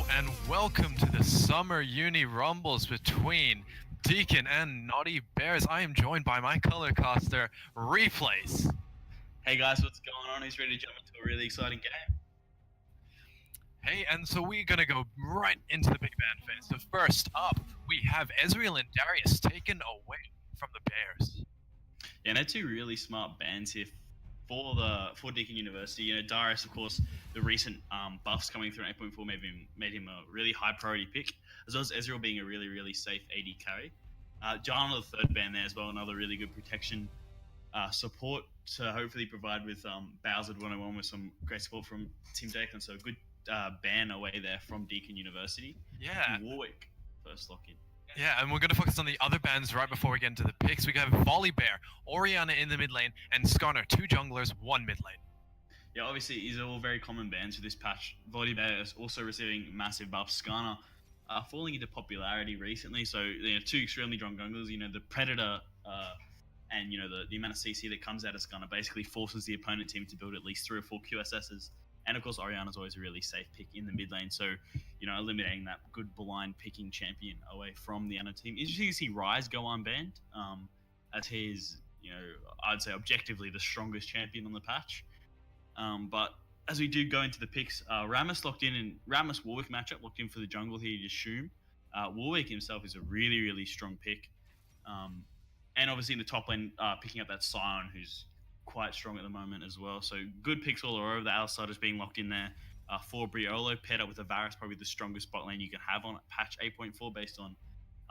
Hello and welcome to the Summer Uni Rumbles between Deakin and Naughty Bears. I am joined by my color caster, Replays. Hey guys, what's going on? Who's ready to jump into a really exciting game? Hey, and so we're gonna go right into the big band phase. So first up, we have Ezreal and Darius taken away from the Bears. Yeah, they're two really smart bands here for Deakin University. You know, Darius, of course, the recent buffs coming through in 8.4 made him a really high priority pick, as well as Ezreal being a really safe AD carry. Jarno, the third band there as well, another really good protection support to hopefully provide with Bowser 101 with some great support from Team Deakin. So a good ban away there from Deakin University. Yeah. Warwick first lock in. Yeah, and we're going to focus on the other bands right before we get into the picks. We have Volley Bear, Orianna in the mid lane, and Skarner, two junglers, one mid lane. Yeah, obviously, these are all very common bans for this patch. Volley Bear is also receiving massive buffs. Skarner falling into popularity recently, so two extremely strong junglers. You know, the Predator and, you know, the amount of CC that comes out of Skarner basically forces the opponent team to build at least 3 or 4 QSSs. And of course, Orianna's always a really safe pick in the mid lane. So, you know, eliminating that good blind picking champion away from the other team. Interesting to see Rise go unbanned, as he is, you know, I'd say objectively the strongest champion on the patch. But as we do go into the picks, Rammus locked in, and Rammus Warwick matchup locked in for the jungle here, you assume. Warwick himself is a really strong pick. And obviously in the top lane, picking up that Scion, who's quite strong at the moment as well. So good picks all over. The Outsiders being locked in there for Briolo, paired up with a Varus, probably the strongest bot lane you can have on patch 8.4 based on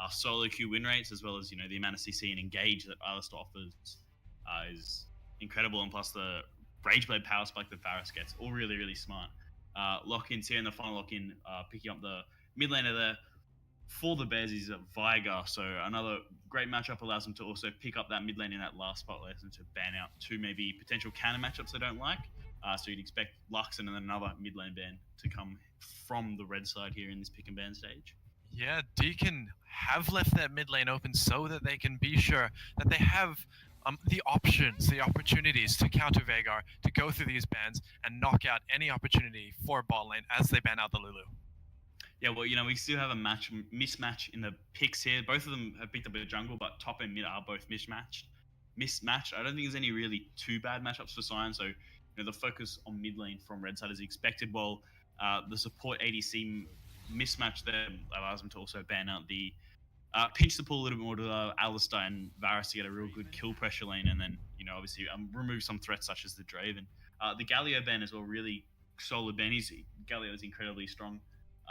solo queue win rates, as well as, you know, the amount of CC and engage that Alistar offers is incredible. And plus the Rageblade power spike that Varus gets, all really smart. Lock-ins here in the final lock-in, picking up the mid laner there for the Bears is Viger, so another great matchup allows them to also pick up that mid lane in that last spot, allows them to ban out 2 maybe potential counter matchups they don't like. So you'd expect Lux and then another mid lane ban to come from the red side here in this pick and ban stage. Yeah, Deakin have left that mid lane open so that they can be sure that they have the options, the opportunities to counter Veigar, to go through these bans and knock out any opportunity for bot lane as they ban out the Lulu. Yeah, well, you know, we still have a mismatch in the picks here. Both of them have picked up a jungle, but top and mid are both mismatched. I don't think there's any really too bad matchups for Sion, so, you know, the focus on mid lane from red side is expected, while the support ADC mismatch there allows them to also ban out the pinch the pool a little bit more to Alistar and Varus to get a real good kill pressure lane, and then, you know, obviously remove some threats such as the Draven. The Galio ban as well, really solid ban. Galio is incredibly strong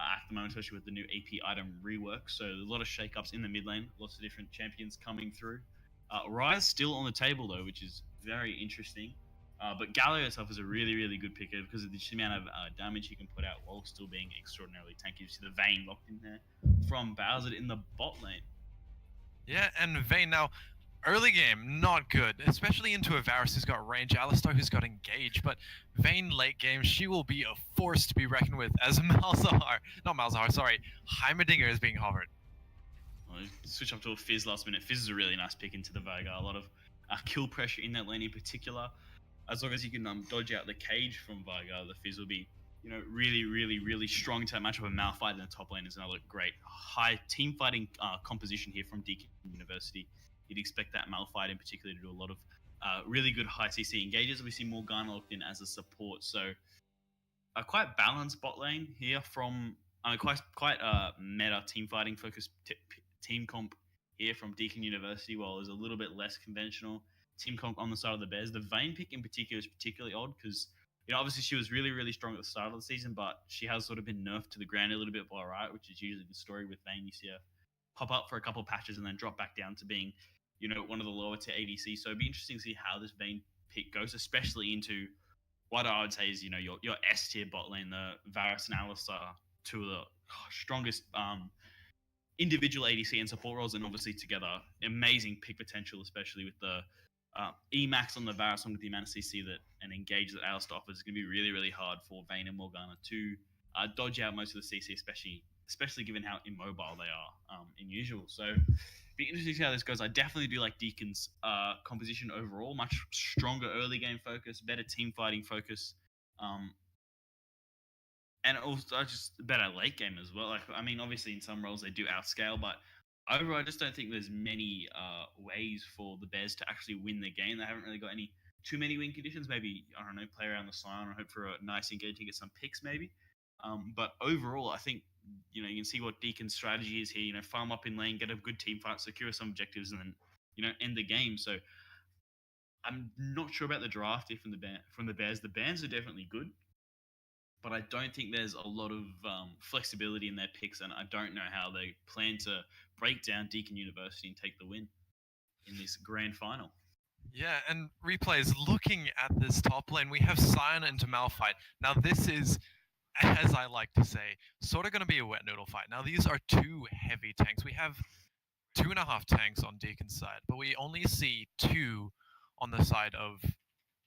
at the moment, especially with the new AP item rework. So there's a lot of shakeups in the mid lane, lots of different champions coming through. Rise still on the table though, which is very interesting. But Galio itself is a really good picker because of the amount of damage he can put out while still being extraordinarily tanky. You see the Vayne locked in there from Bowser in the bot lane. Yeah, and Vayne now, early game, not good, especially into a Varus who's got range, Alistar who's got engage, but Vayne late game, she will be a force to be reckoned with as Heimerdinger is being hovered. Well, switch up to a Fizz last minute. Fizz is a really nice pick into the Veigar. A lot of kill pressure in that lane in particular. As long as you can dodge out the cage from Veigar, the Fizz will be, you know, really strong to that matchup. A Malphite in the top lane is another great high team fighting composition here from Deakin University. You'd expect that Malphite in particular to do a lot of really good high CC engages. We see Morgana locked in as a support, so a quite balanced bot lane here from quite meta team fighting focused team comp here from Deakin University, while there's a little bit less conventional team comp on the side of the Bears. The Vayne pick in particular is particularly odd because, you know, obviously she was really strong at the start of the season, but she has sort of been nerfed to the ground a little bit by Riot, which is usually the story with Vayne. You see her pop up for a couple of patches and then drop back down to being, you know, one of the lower tier ADC. So it'd be interesting to see how this Vayne pick goes, especially into what I would say is, you know, your S tier bot lane, the Varus and Alistar, two of the strongest individual ADC and support roles, and obviously together, amazing pick potential, especially with the Emax on the Varus, on with the amount of CC that and engage that Alistar offers. It's going to be really hard for Vayne and Morgana to dodge out most of the CC, especially given how immobile they are in usual. So be interesting to see how this goes. I definitely do like Deakin's composition overall. Much stronger early game focus, better team fighting focus. and also just better late game as well. Like, I mean, obviously in some roles they do outscale, but overall, I just don't think there's many ways for the Bears to actually win the game. They haven't really got any too many win conditions. Maybe, I don't know, play around the Scion or hope for a nice engage and get some picks maybe. But overall, I think you can see what Deacon's strategy is here. Farm up in lane, get a good team fight, secure some objectives, and then end the game. So I'm not sure about the draft here from the Bears. The Bears are definitely good, but I don't think there's a lot of flexibility in their picks, and I don't know how they plan to break down Deakin University and take the win in this grand final. Yeah, and replays looking at this top lane, we have Scion into Malphite. Now this is, as I like to say, sort of going to be a wet noodle fight. Now these are two heavy tanks. We have 2.5 tanks on Deacon's side, but we only see 2 on the side of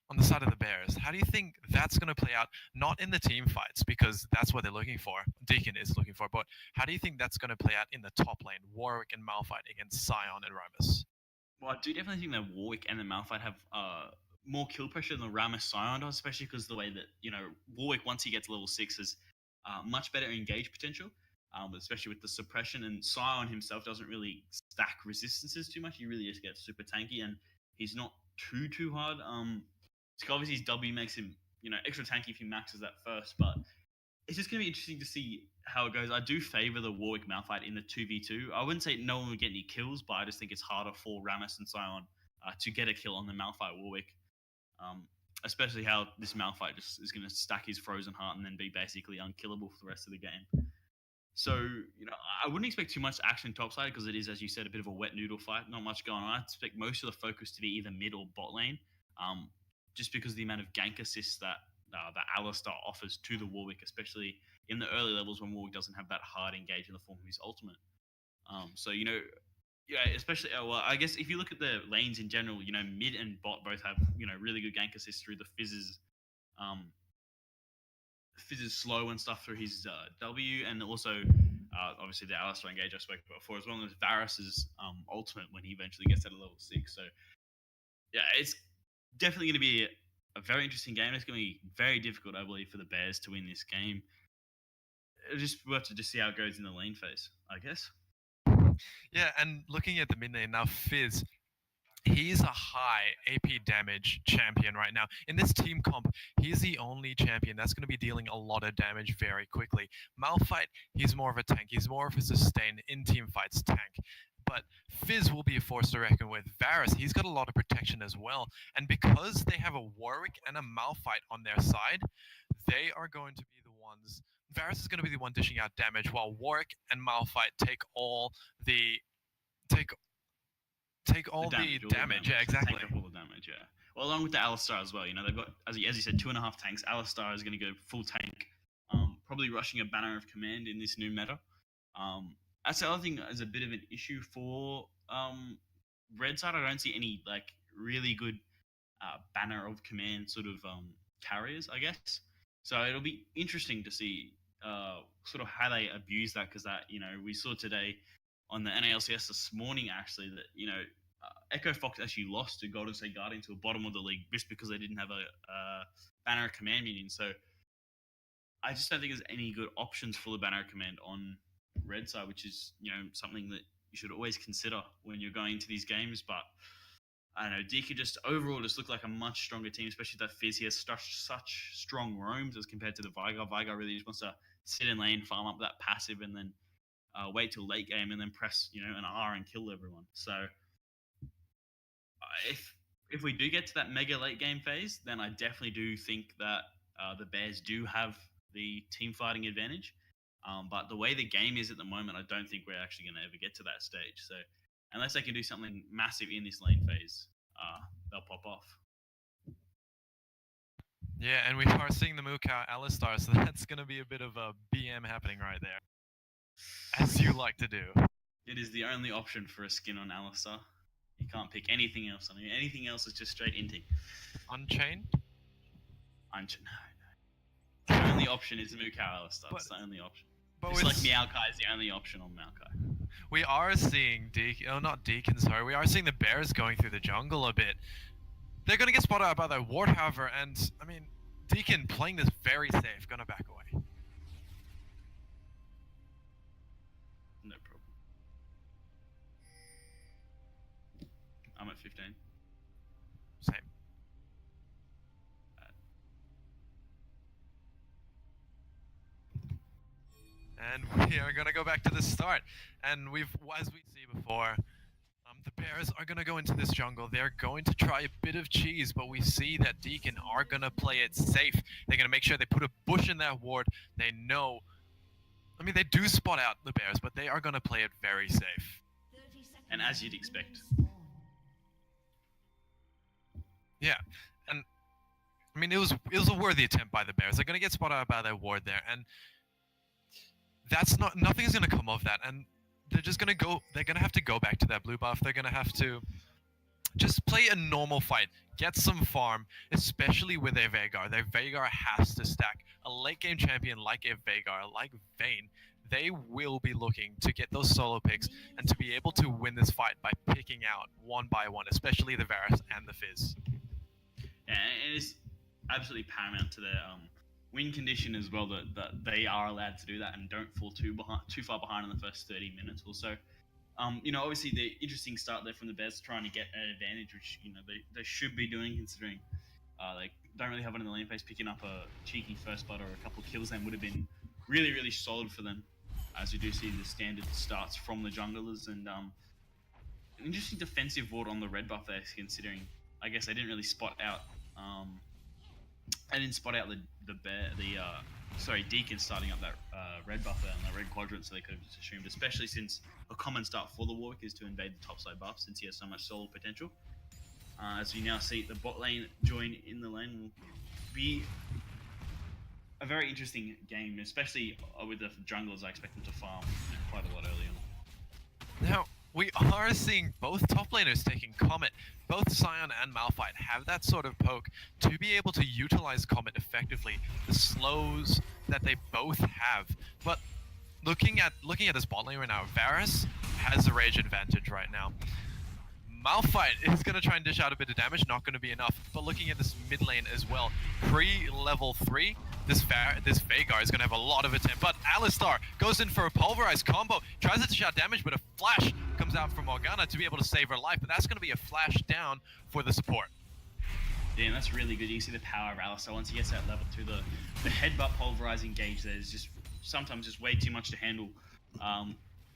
the Bears. How do you think that's going to play out? Not in the team fights, because that's what they're looking for. Deakin is looking for, but how do you think that's going to play out in the top lane? Warwick and Malphite against Scion and Ramus. Well, I do definitely think that Warwick and the Malphite have more kill pressure than Ramus Scion does, especially because the way that Warwick, once he gets level 6, has much better engage potential, especially with the suppression. And Scion himself doesn't really stack resistances too much. He really just gets super tanky, and he's not too hard. Obviously his W makes him extra tanky if he maxes that first, but it's just going to be interesting to see how it goes. I do favor the Warwick Malphite in the 2v2. I wouldn't say no one would get any kills, but I just think it's harder for Ramus and Scion to get a kill on the Malphite Warwick, especially how this Malphite just is going to stack his Frozen Heart and then be basically unkillable for the rest of the game. So, I wouldn't expect too much action topside because it is, as you said, a bit of a wet noodle fight. Not much going on. I expect most of the focus to be either mid or bot lane, just because of the amount of gank assists that Alistar offers to the Warwick, especially in the early levels when Warwick doesn't have that hard engage in the form of his ultimate. Especially, I guess if you look at the lanes in general, mid and bot both have, really good gank assists through the Fizz's slow and stuff through his W, and also obviously the Alistar engage I spoke about before, as well as Varus's ultimate when he eventually gets at a level 6. So yeah, it's definitely going to be a very interesting game. It's going to be very difficult, I believe, for the Bears to win this game. We'll have to just see how it goes in the lane phase, I guess. Yeah, and looking at the mid lane now, Fizz, he's a high AP damage champion right now. In this team comp, he's the only champion that's going to be dealing a lot of damage very quickly. Malphite, he's more of a tank. He's more of a sustain in team fights tank. But Fizz will be a force to reckon with. Varus, he's got a lot of protection as well. And because they have a Warwick and a Malphite on their side, they are going to be the ones... Varus is going to be the one dishing out damage, while Warwick and Malphite take all the damage. Yeah, exactly. Take up all the damage, yeah. Well, along with the Alistar as well. They've got, as you said, 2.5 tanks. Alistar is going to go full tank, probably rushing a Banner of Command in this new meta. That's the other thing is a bit of an issue for Red side. I don't see any really good Banner of Command sort of carriers, I guess. So it'll be interesting to see sort of how they abuse that, because that we saw today on the NALCS this morning actually that Echo Fox actually lost to Golden State Guardians to a bottom of the league just because they didn't have a Banner of Command minion. So I just don't think there's any good options for the Banner of Command on Red side, which is something that you should always consider when you're going into these games. But I don't know, Deakin just overall just looked like a much stronger team, especially that Fizz. He has such strong roams as compared to the Vigar. Vigar really just wants to sit in lane, farm up that passive, and then wait till late game and then press an R and kill everyone. So if we do get to that mega late game phase, then I definitely do think that the Bears do have the team fighting advantage. But the way the game is at the moment, I don't think we're actually going to ever get to that stage. So unless they can do something massive in this lane phase, they'll pop off. Yeah, and we are seeing the Mukau Alistar, so that's going to be a bit of a BM happening right there. As you like to do. It is the only option for a skin on Alistar. You can't pick anything else on him. Anything else is just straight inting. Unchained? No. The only option is Mukau Alistar. It's the only option. Just like Maokai is the only option on Maokai. We are seeing we are seeing the Bears going through the jungle a bit. They're going to get spotted out by the ward, however, and I mean, Deakin playing this very safe, going to back away. 15. Same. And we are gonna go back to the start. And as we see before, the Bears are gonna go into this jungle. They're going to try a bit of cheese, but we see that Deakin are gonna play it safe. They're gonna make sure they put a bush in their ward. They know. I mean, they do spot out the Bears, but they are gonna play it very safe. And as you'd expect. Yeah, and I mean, it was a worthy attempt by the Bears. They're gonna get spotted out by their ward there, and nothing's gonna come of that. And they're just gonna go. They're gonna have to go back to their blue buff. They're gonna have to just play a normal fight, get some farm, especially with their Veigar. Their Veigar has to stack. A late game champion like a Veigar, like Vayne, they will be looking to get those solo picks and to be able to win this fight by picking out one by one, especially the Varus and the Fizz. Yeah, it is absolutely paramount to their win condition as well that they are allowed to do that and don't fall too far behind in the first 30 minutes or so. Obviously the interesting start there from the Bears trying to get an advantage, which they should be doing considering they don't really have one in the lane phase. Picking up a cheeky first blood or a couple of kills then would have been really, really solid for them, as we do see the standard starts from the junglers, and an interesting defensive ward on the red buff there, considering I guess they didn't really spot out. I didn't spot out Deakin starting up that red buff there on the red quadrant, so they could have just assumed, especially since a common start for the Warwick is to invade the topside buff, since he has so much solo potential. As we now see the bot lane join in the lane, will be a very interesting game, especially with the junglers. I expect them to farm quite a lot early on. Now, we are seeing both top laners taking Comet. Both Sion and Malphite have that sort of poke to be able to utilize Comet effectively, the slows that they both have. But looking at this bot lane right now, Varus has the rage advantage right now. Malphite is going to try and dish out a bit of damage, not going to be enough. But looking at this mid lane as well, pre-level 3, this Veigar is going to have a lot of attempt. But Alistar goes in for a pulverized combo, tries to dish out damage, but a flash comes out from Morgana to be able to save her life. But that's going to be a flash down for the support. Yeah, and that's really good. You see the power of Alistar once he gets that level 2. The headbutt pulverizing gauge there is just sometimes just way too much to handle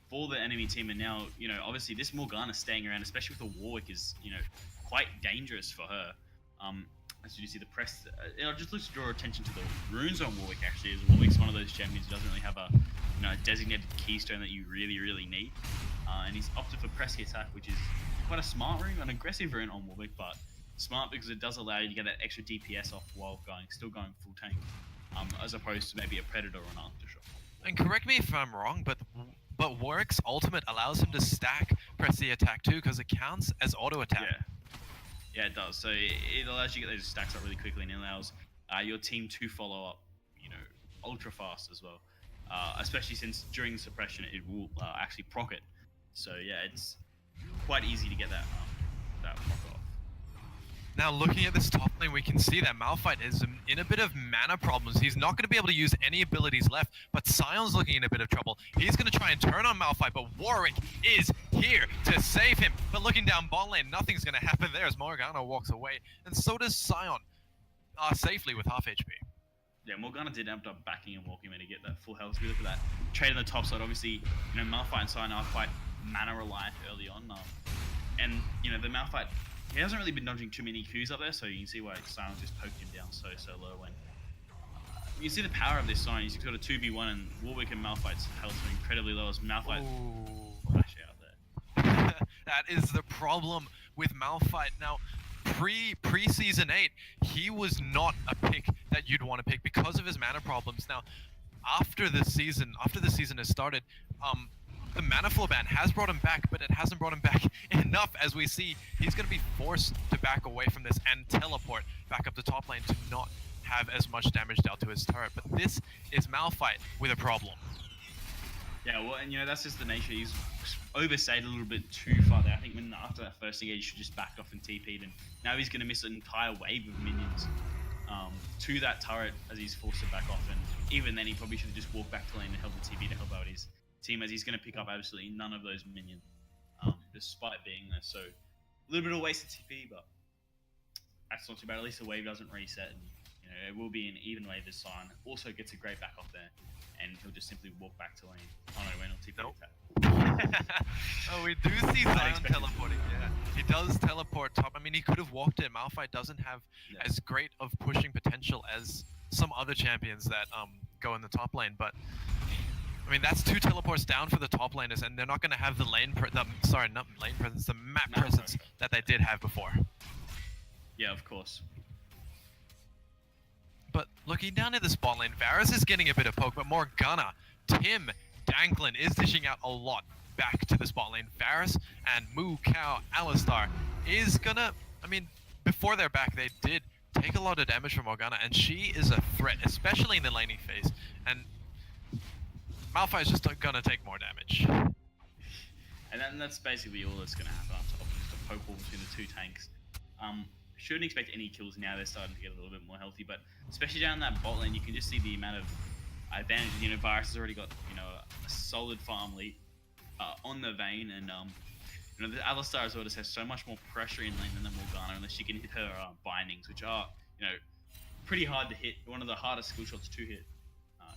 for the enemy team. And now, obviously this Morgana staying around, especially with the Warwick, is, quite dangerous for her. As you see the press, just looks to draw attention to the runes on Warwick, actually, as Warwick's one of those champions who doesn't really have a designated keystone that you really, really need. And he's opted for press the attack, which is quite a smart rune, an aggressive rune on Warwick, but smart because it does allow you to get that extra DPS off while still going full tank, as opposed to maybe a Predator or an Aftershock. And correct me if I'm wrong, but Warwick's ultimate allows him to stack press the attack too, because it counts as auto attack. Yeah, it does. So it allows you to get those stacks up really quickly, and it allows your team to follow up, ultra fast as well. Especially since during suppression it will actually proc it. So yeah, it's quite easy to get that proc off. Now looking at this top lane, we can see that Malphite is in a bit of mana problems. He's not going to be able to use any abilities left, but Sion's looking in a bit of trouble. He's going to try and turn on Malphite, but Warwick is here to save him. But looking down bot lane, nothing's going to happen there as Morgana walks away, and so does Sion, safely with half HP. Yeah, Morgana did end up backing and walking in to get that full health. We look at that trade on the top side. Obviously, Malphite and Sion are quite mana reliant early on, and the Malphite, he hasn't really been dodging too many Qs up there, so you can see why Sion just poked him down so low. When you can see the power of this Sion, he's got a 2v1, and Warwick and Malphite's health are incredibly low as Malphite flash out there. That is the problem with Malphite. Now, pre-season 8, he was not a pick that you'd want to pick because of his mana problems. Now, after the season has started, the mana floor ban has brought him back, but it hasn't brought him back enough. As we see, he's going to be forced to back away from this and teleport back up to top lane to not have as much damage dealt to his turret. But this is Malphite with a problem. Yeah, well, and that's just the nature. He's overstayed a little bit too far there. I think after that first engage, he should just backed off and TP'd, and now he's going to miss an entire wave of minions to that turret as he's forced to back off. And even then, he probably should have just walked back to lane and held the TP to help out his team, as he's going to pick up absolutely none of those minions, despite being there. So a little bit of wasted TP, but that's not too bad. At least the wave doesn't reset, and it will be an even wave this Sion. Also gets a great back off there, and he'll just simply walk back to lane. Oh no, we're not TP. Nope. Oh, we do see Sion teleporting. Yeah, he does teleport top. I mean, he could have walked it. Malphite doesn't have as great of pushing potential as some other champions that go in the top lane, but I mean that's 2 teleports down for the top laners, and they're not going to have the not lane presence, the map presence that they did have before. Yeah, of course. But looking down at the spot lane, Varus is getting a bit of poke, but Morgana, Tim, Danklin is dishing out a lot back to the spot lane. Varus and Moo Cow Alistar is gonna, I mean, before they're back, they did take a lot of damage from Morgana, and she is a threat, especially in the laning phase. And Malphite is just gonna take more damage. And that's basically all that's gonna happen after just a poke war between the 2 tanks. Shouldn't expect any kills now. They're starting to get a little bit more healthy, but especially down that bot lane, you can just see the amount of advantage. Varus has already got a solid farm lead on the Vayne, and the Alistar as well just has so much more pressure in lane than the Morgana, unless she can hit her bindings, which are pretty hard to hit. One of the hardest skill shots to hit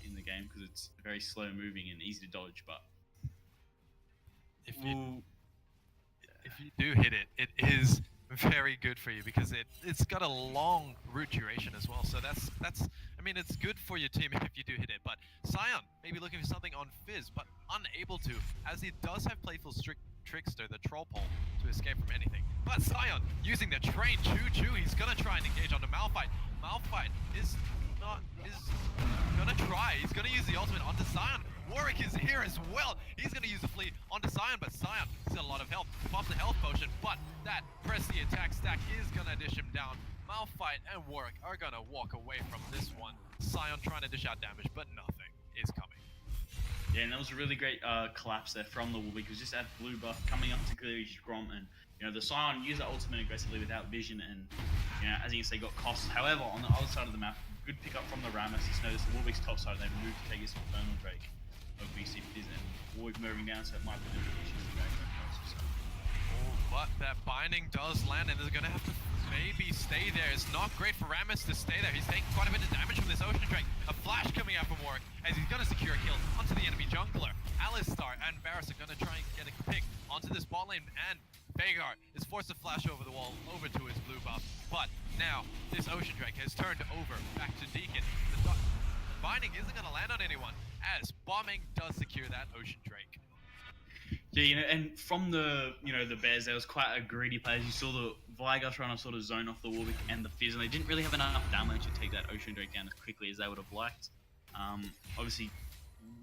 in the game because it's very slow moving and easy to dodge. But if you do hit it, it is very good for you because it's got a long root duration as well. So that's I mean, it's good for your team if you do hit it. But Sion maybe looking for something on Fizz, but unable to, as he does have Playful Trickster, the troll pole, to escape from anything. But Sion using the train choo-choo, he's gonna try and engage onto Malphite. Malphite is gonna try. He's gonna use the ultimate onto Sion. Warwick is here as well. He's going to use the fleet onto Sion, but Sion has got a lot of health. Pops the health potion, but that press the attack stack is going to dish him down. Malphite and Warwick are going to walk away from this one. Sion trying to dish out damage, but nothing is coming. Yeah, and that was a really great collapse there from the Warwick. It was just that blue buff coming up to clear his Grom, and the Sion used the ultimate aggressively without vision, and as you can see, got costs. However, on the other side of the map, good pickup from the Rammus. Just noticed the Warwick's top side, they moved to take his Infernal Drake. OBC is, and Warwick moving down, so it might be a little bit issues to drag that. Oh, but that binding does land, and they're going to have to maybe stay there. It's not great for Rammus to stay there. He's taking quite a bit of damage from this Ocean Drake. A flash coming out from Warwick as he's going to secure a kill onto the enemy jungler. Alistar and Varus are going to try and get a pick onto this bot lane, and Veigar is forced to flash over the wall over to his blue buff. But now this Ocean Drake has turned over back to Deakin. The binding isn't going to land on anyone, as bombing does secure that Ocean Drake. Yeah, and from the the Bears, there was quite a greedy play. You saw the Veigar trying to sort of zone off the Warwick and the Fizz, and they didn't really have enough damage to take that Ocean Drake down as quickly as they would have liked. Obviously,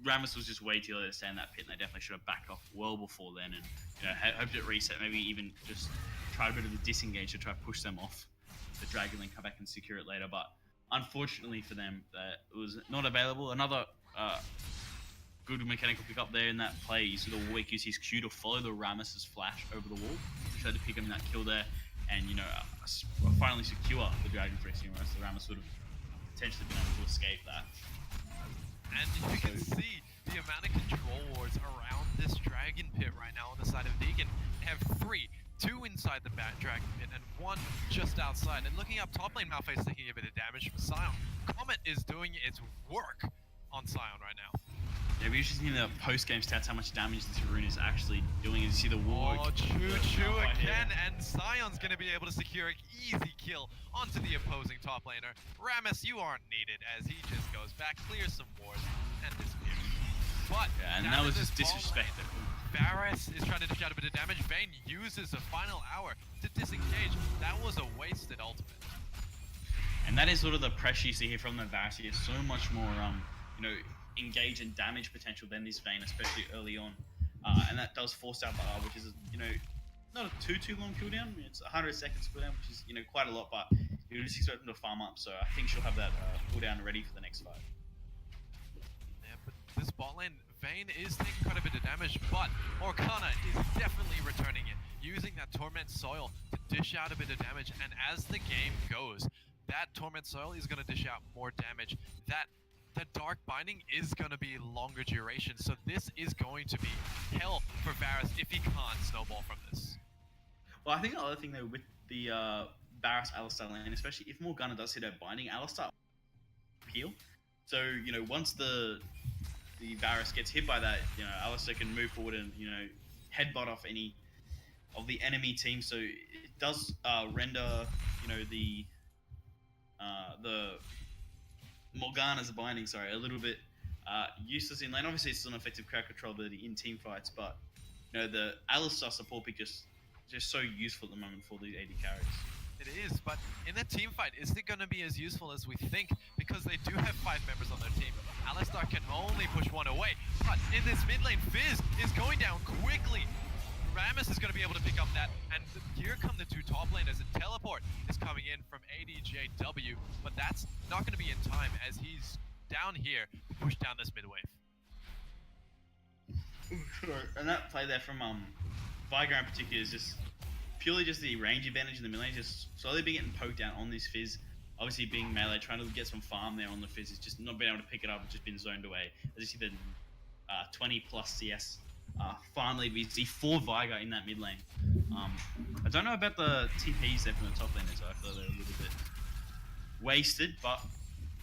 Rammus was just way too late to stay in that pit, and they definitely should have backed off well before then, and hoped it reset. Maybe even just tried a bit of a disengage to try to push them off the Dragon Link, come back and secure it later. But unfortunately for them, it was not available. Another good mechanical pick up there in that play. You see the Warwick use his Q to follow the Rammus's flash over the wall, which had to pick him that kill there, and finally secure the Dragon 3C, whereas the Rammus would have potentially been able to escape that. And you can see the amount of control wards around this Dragon Pit right now on the side of Deakin. They have 3. 2 inside the Dragon Pit and 1 just outside. And looking up top lane, Malphite's taking a bit of damage from Sion. Comet is doing its work on Sion right now. Yeah, we usually see in the post-game stats how much damage this rune is actually doing. You see the Warwick. Oh, choo-choo again, and Sion's going to be able to secure an easy kill onto the opposing top laner. Rammus, you aren't needed, as he just goes back, clears some wards, and disappears. But yeah, and that was just disrespectful. Varus is trying to dish out a bit of damage. Vayne uses the final hour to disengage. That was a wasted ultimate. And that is sort of the pressure you see here from the Varus. He has so much more, engage and damage potential than this Vayne, especially early on. And that does force out the R, which is, not a too long cooldown. It's 100 seconds cooldown, which is, quite a lot, but you just expect them to farm up. So I think she'll have that cooldown ready for the next fight. Yeah, but this bot lane, Vayne is taking quite a bit of damage, but Morgana is definitely returning it, using that Torment Soil to dish out a bit of damage. And as the game goes, that Torment Soil is going to dish out more damage. That Dark Binding is going to be longer duration, so this is going to be hell for Varus if he can't snowball from this. Well, I think the other thing though with the Barris Alistar lane, especially if Morgana does hit her binding, Alistar peel. So once the Varus gets hit by that, Alistar can move forward and headbutt off any of the enemy team. So it does render the Morgana's binding, sorry, a little bit useless in lane. Obviously, it's still an effective crowd control ability in team fights, but the Alistar support pick just so useful at the moment for these AD carries. It is, but in a team fight, is it going to be as useful as we think? Because they do have 5 members on their team. Alistar can only push one away, but in this mid lane, Fizz is going down quickly. Rammus is going to be able to pick up that, and here come the 2 top laners, and Teleport is coming in from ADJW, but that's not going to be in time as he's down here to push down this mid wave. Sure, and that play there from Vigar in particular is just purely just the range advantage in the mid lane, just slowly being getting poked down on this Fizz. Obviously being melee, trying to get some farm there on the Fizz, is just not being able to pick it up, it's just been zoned away. As you see the 20 plus CS farm lead, we see 4 Vigar in that mid lane. I don't know about the TPs there from the top laners, I feel they're a little bit wasted, but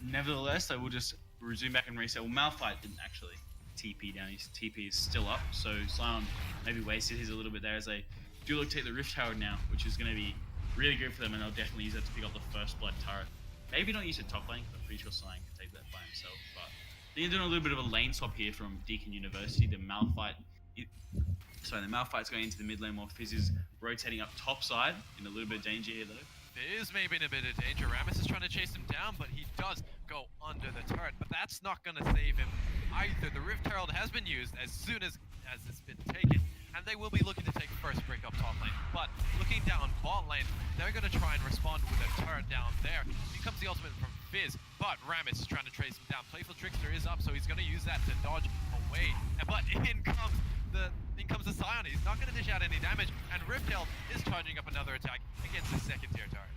nevertheless, they will just resume back and reset. Well, Malphite didn't actually TP down, his TP is still up, so Sion maybe wasted his a little bit there as they do look to take the Rift Tower now, which is going to be really good for them, and they'll definitely use that to pick up the first blood turret. Maybe not use it top lane, I'm pretty sure Sion can take that by himself, but they're doing a little bit of a lane swap here from Deakin University. The Malphite's going into the mid lane while Fizz is rotating up top side, in a little bit of danger here though. Fizz may be in a bit of danger. Rammus is trying to chase him down, but he does go under the turret, but that's not going to save him either. The Rift Herald has been used as soon as it's been taken, and they will be looking to take first break up top lane. But looking down bot lane, they're going to try and respond with a turret down there. Here comes the ultimate from Fizz, but Rammus is trying to trace him down. Playful Trickster is up, so he's going to use that to dodge away. But in comes the Sion. He's not going to dish out any damage, and Rift Herald is charging up another attack against the second tier turret.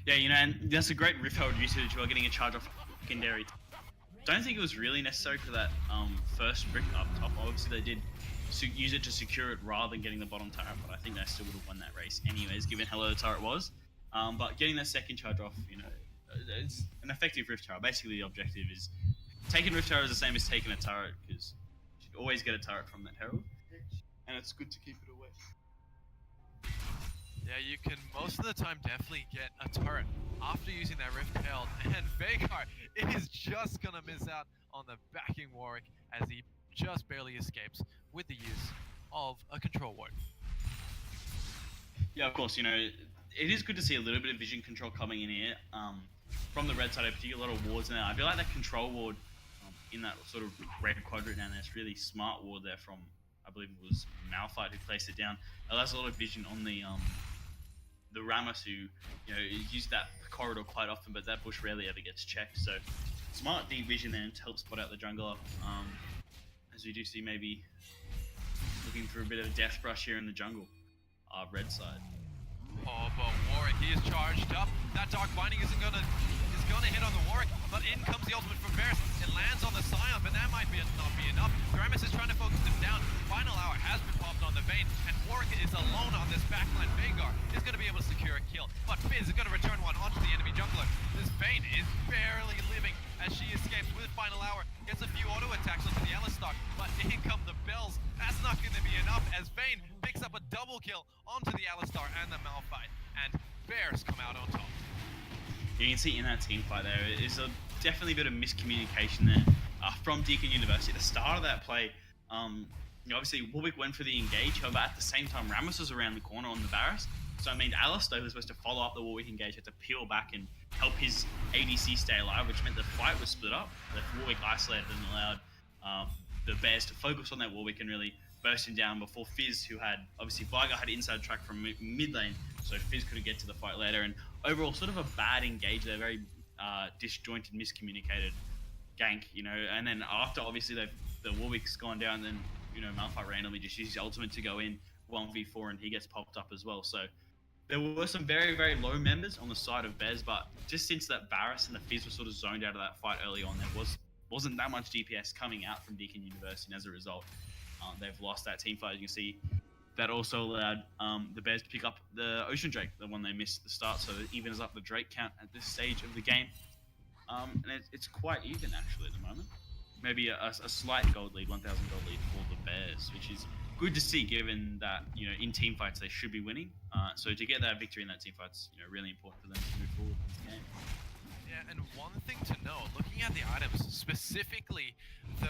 Yeah, and that's a great Rift Herald usage while getting a charge off secondary. Don't think it was really necessary for that first brick up top. Obviously, they did use it to secure it rather than getting the bottom turret, but I think they still would have won that race anyways, given how low the turret was. But getting that second charge off, it's an effective Rift Tower. Basically, the objective is taking Rift Tower is the same as taking a turret, because you should always get a turret from that Herald, and it's good to keep it away. Yeah, you can most of the time definitely get a turret after using that Rift Herald, and Veigar is just gonna miss out on the backing Warwick as he just barely escapes with the use of a control ward. Yeah, of course, it is good to see a little bit of vision control coming in here from the red side, particularly a lot of wards in there. I feel like that control ward in that sort of red quadrant down there, it's really smart ward there from, I believe it was Malphite who placed it down. It allows a lot of vision on the Rammus, who used that corridor quite often, but that bush rarely ever gets checked. So smart deep vision there to help spot out the jungler. As we do see, maybe looking for a bit of a death brush here in the jungle, red side. Oh, but Warwick, he is charged up. That Dark Binding is gonna hit on the Warwick, but in comes the ultimate from Varus. It lands on the Sion, but that might not be enough. Rammus is trying to focus him down. Final hour has been popped on the Vayne, and Warwick is alone on this backline. Veigar is going to be able to secure a kill, but Fizz is going to return one onto the enemy jungler. This Vayne is barely living as she escapes with Final hour. Gets a few auto attacks onto the Alistar, but in come the bells. That's not going to be enough as Vayne picks up a double kill onto the Alistar and the Malphite, and Bears come out on top. You can see in that team fight there is definitely a bit of miscommunication there from Deakin University. At the start of that play, obviously Warwick went for the engage, however at the same time Rammus was around the corner on the Varus. So I mean, Alistar was supposed to follow up the Warwick engage, had to peel back and help his ADC stay alive, which meant the fight was split up. The Warwick isolated and allowed the Bears to focus on that Warwick and really burst him down before Fizz, who had, obviously Vigar had inside track from mid lane, so Fizz couldn't get to the fight later. And overall, sort of a bad engage there, very disjointed, miscommunicated gank, and then after obviously the Warwick's gone down, then Malphite randomly just uses his ultimate to go in 1v4 and he gets popped up as well. So there were some very, very low members on the side of Bez, but just since that Varus and the Fizz were sort of zoned out of that fight early on, there wasn't that much DPS coming out from Deakin University, and as a result, they've lost that team fight. As you can see, that also allowed the Bears to pick up the Ocean Drake, the one they missed at the start, so it evens up the Drake count at this stage of the game. And it's quite even actually at the moment. Maybe a slight gold lead, 1,000 gold lead for the Bears, which is good to see given that, you know, in team fights they should be winning. So to get that victory in that team fight's, you know, really important for them to move forward in this game. Yeah, and one thing to know, looking at the items, specifically the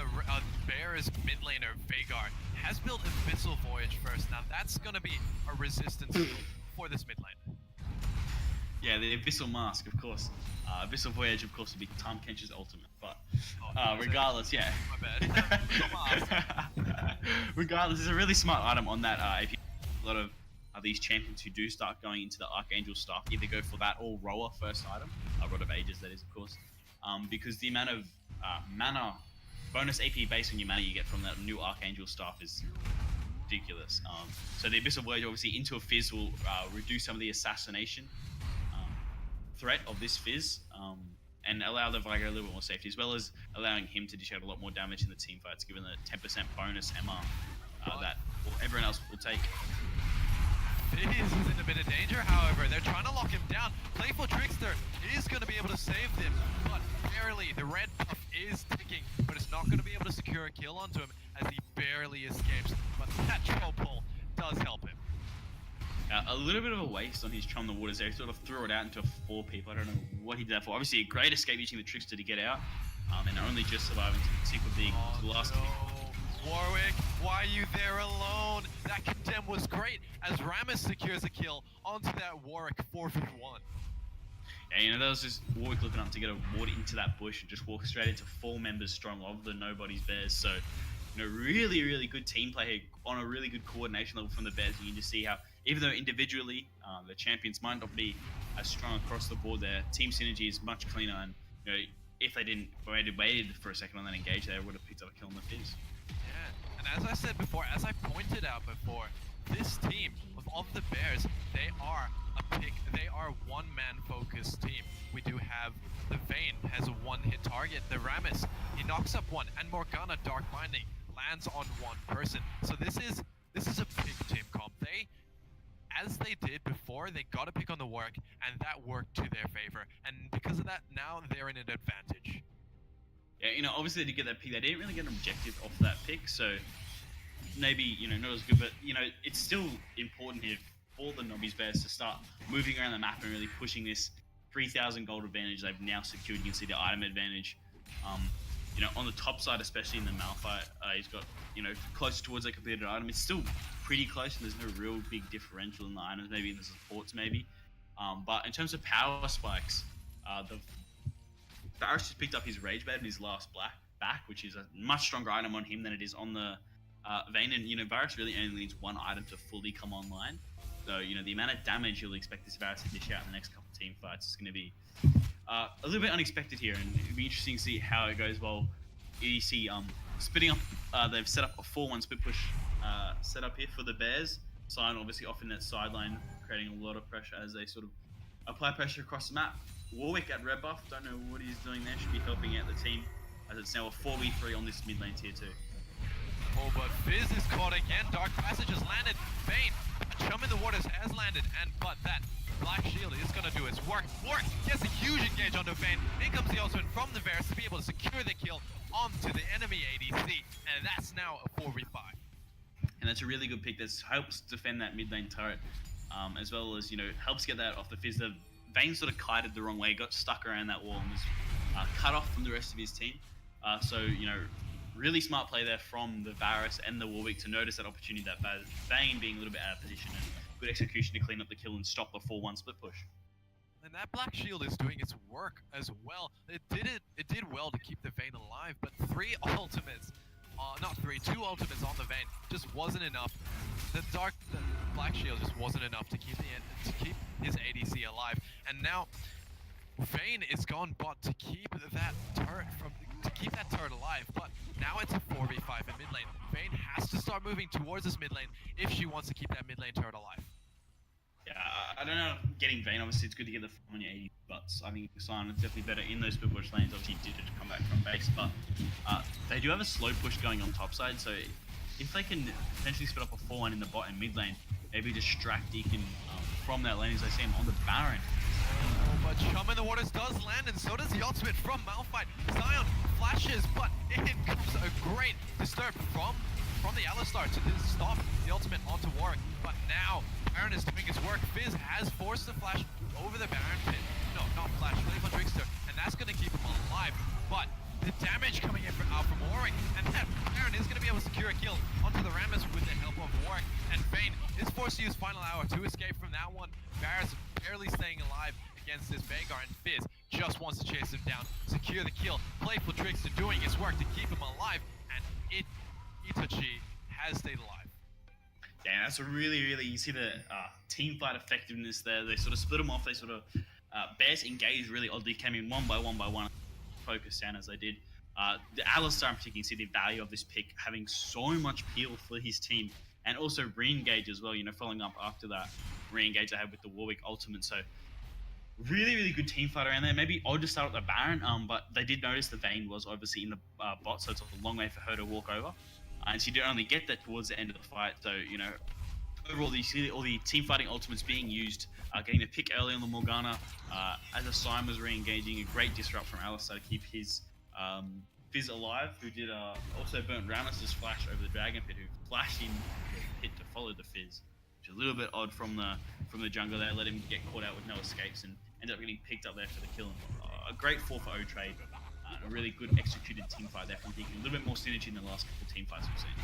Bears mid laner Vagar has built Abyssal Voyage first. Now that's going to be a resistance for this mid lane. Yeah, the Abyssal Mask, of course. Abyssal Voyage, of course, would be Tom Kench's ultimate, but regardless, yeah. My bad. Regardless, it's a really smart item on that AP. A lot of these champions who do start going into the Archangel staff either go for that or Rower first item, Rod of Ages that is, of course, because the amount of mana, bonus AP based on your mana you get from that new Archangel staff is ridiculous. So the Abyssal Voyage obviously into a Fizz will reduce some of the assassination threat of this Fizz, and allow the Viger a little bit more safety, as well as allowing him to dish out a lot more damage in the team fights, given the 10% bonus MR that everyone else will take. Fizz is in a bit of danger, however. They're trying to lock him down. Playful Trickster is going to be able to save them, but barely. The red buff is ticking, but it's not going to be able to secure a kill onto him as he barely escapes. But that troll pull does help him. A little bit of a waste on his Chum the Waters there. He sort of threw it out into 4 people. I don't know what he did that for. Obviously, a great escape using the Trickster to get out, and only just surviving to the tick of the last kick. Warwick, why are you there alone? That condemn was great as Rammus secures a kill onto that Warwick 4v1. Yeah, you know, that was just Warwick looking up to get a ward into that bush and just walk straight into 4 members strong of the Nobody's Bears. So, you know, really, really good team play here on a really good coordination level from the Bears. You can just see how, even though individually the champions might not be as strong across the board, their team synergy is much cleaner. And, you know, if they didn't waited for a second on that engage, they would have picked up a kill on the Fizz. Yeah, and as I said before, as I pointed out before, this team of the Bears, they are a one-man focused team. We do have the Vayne has a one-hit target. The Rammus, he knocks up one, and Morgana Dark Binding lands on one person. So this is a big team comp. As they did before, they got to pick on the work, and that worked to their favor. And because of that, now they're in an advantage. Yeah, you know, obviously to get that pick, they didn't really get an objective off that pick, so maybe, you know, not as good, but, you know, it's still important here for the Nobbys Bears to start moving around the map and really pushing this 3,000 gold advantage they've now secured. You can see the item advantage. You know, on the top side, especially in the Malphite, he's got, you know, closer towards a completed item. It's still pretty close, and there's no real big differential in the items, maybe in the supports, maybe. But in terms of power spikes, the Varus just picked up his Rage Bait and his last back, which is a much stronger item on him than it is on the Vayne. And, you know, Varus really only needs one item to fully come online. So, you know, the amount of damage you'll expect this Varus to dish out in the next couple of team fights is going to be a little bit unexpected here, and it'll be interesting to see how it goes. Well, EDC splitting up, they've set up a 4-1 split push setup here for the Bears. Sion obviously off in that sideline, creating a lot of pressure as they sort of apply pressure across the map. Warwick at red buff, don't know what he's doing there, should be helping out the team as it's now a 4v3 on this mid lane tier 2. Oh, but Fizz is caught again. Dark Passage has landed. Vayne, Chum in the Waters has landed, but that Black Shield is going to do its work. Warwick gets a huge engage onto Vayne. In comes the ultimate from the Varus to be able to secure the kill onto the enemy ADC, and that's now a 4v5. And that's a really good pick that helps defend that mid lane turret, as well as, you know, helps get that off the Fizz. The Vayne sort of kited the wrong way, got stuck around that wall and was cut off from the rest of his team. So, you know, really smart play there from the Varus and the Warwick to notice that opportunity, that Vayne being a little bit out of position, and good execution to clean up the kill and stop the 4-1 split push. And that Black Shield is doing its work as well. It did well to keep the Vayne alive, but 2 ultimates on the Vayne just wasn't enough. The Black Shield just wasn't enough to keep his ADC alive. And now Vayne is gone bot to keep that turret alive, but now it's a 4v5 in mid lane. Vayne has to start moving towards this mid lane if she wants to keep that mid lane turret alive. Yeah, I don't know, getting Vayne, obviously it's good to get the farm on your 80, but I think Sion is definitely better in those split push lanes. Obviously he did it to come back from base, but they do have a slow push going on top side, so if they can potentially split up a 4-1 in the bot and mid lane, maybe distract Deakin from that lane as I see him on the Baron. Oh, but Chum in the Waters does land, and so does the ultimate from Malphite. Zion flashes, but in comes a great disturb from the Alistar to stop the ultimate onto Warwick. But now Baron is doing his work. Fizz has forced the flash over the Baron pit. No, not flash, really on Trickster, and that's going to keep him alive. But the damage coming in from Warwick, and that Baron is going to be able to secure a kill onto the Rammus with the help of Warwick. And Vayne is forced to use Final Hour to escape from that one. Barrett's barely staying alive against this Veigar, and Fizz just wants to chase him down, secure the kill. Playful Trickster doing his work to keep him alive, and Itachi has stayed alive. Yeah, that's a really, you see the team fight effectiveness there. They sort of split them off. They sort of, Bears engaged really oddly, came in one by one, focused down as they did. The Alistar in particular, you see the value of this pick, having so much peel for his team, and also re-engage as well, you know, following up after that re-engage they had with the Warwick ultimate. So really good team fight around there. Maybe odd to start at the Baron, but they did notice the Vayne was obviously in the bot, so it's a long way for her to walk over. And she did only get that towards the end of the fight. So, you know, overall, you see all the team fighting ultimates being used, getting the pick early on the Morgana, as a Simon was re-engaging, a great disrupt from Alistar to keep his Fizz alive, who did also burnt Rammus's flash over the Dragon Pit, who flashed in the pit to follow the Fizz. Which is a little bit odd from the jungle there, let him get caught out with no escapes and ended up getting picked up there for the kill. A great 4-for-0 trade. A really good executed team fight there from Deakin. A little bit more synergy than the last couple team fights we've seen.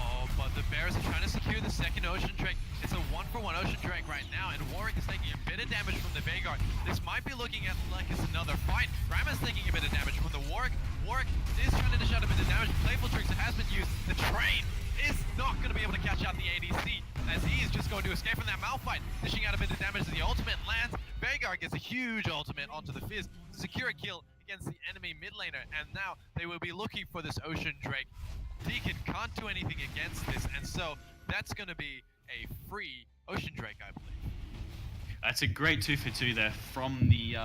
Oh, but the Bears are trying to secure the second Ocean Drake. It's a 1-for-1 Ocean Drake right now, and Warwick is taking a bit of damage from the Veigar. This might be looking at like it's another fight. Rammus taking a bit of damage from the Warwick. Warwick is trying to dish out a bit of damage. Playful Trickster has been used. The train is not going to be able to catch out the ADC, as he is just going to escape from that Malphite, dishing out a bit of damage as the ultimate lands. Veigar gets a huge ultimate onto the Fizz to secure a kill against the enemy mid laner, and now they will be looking for this Ocean Drake. Deakin can't do anything against this, and so that's going to be a free Ocean Drake, I believe. That's a great 2-for-2 there from the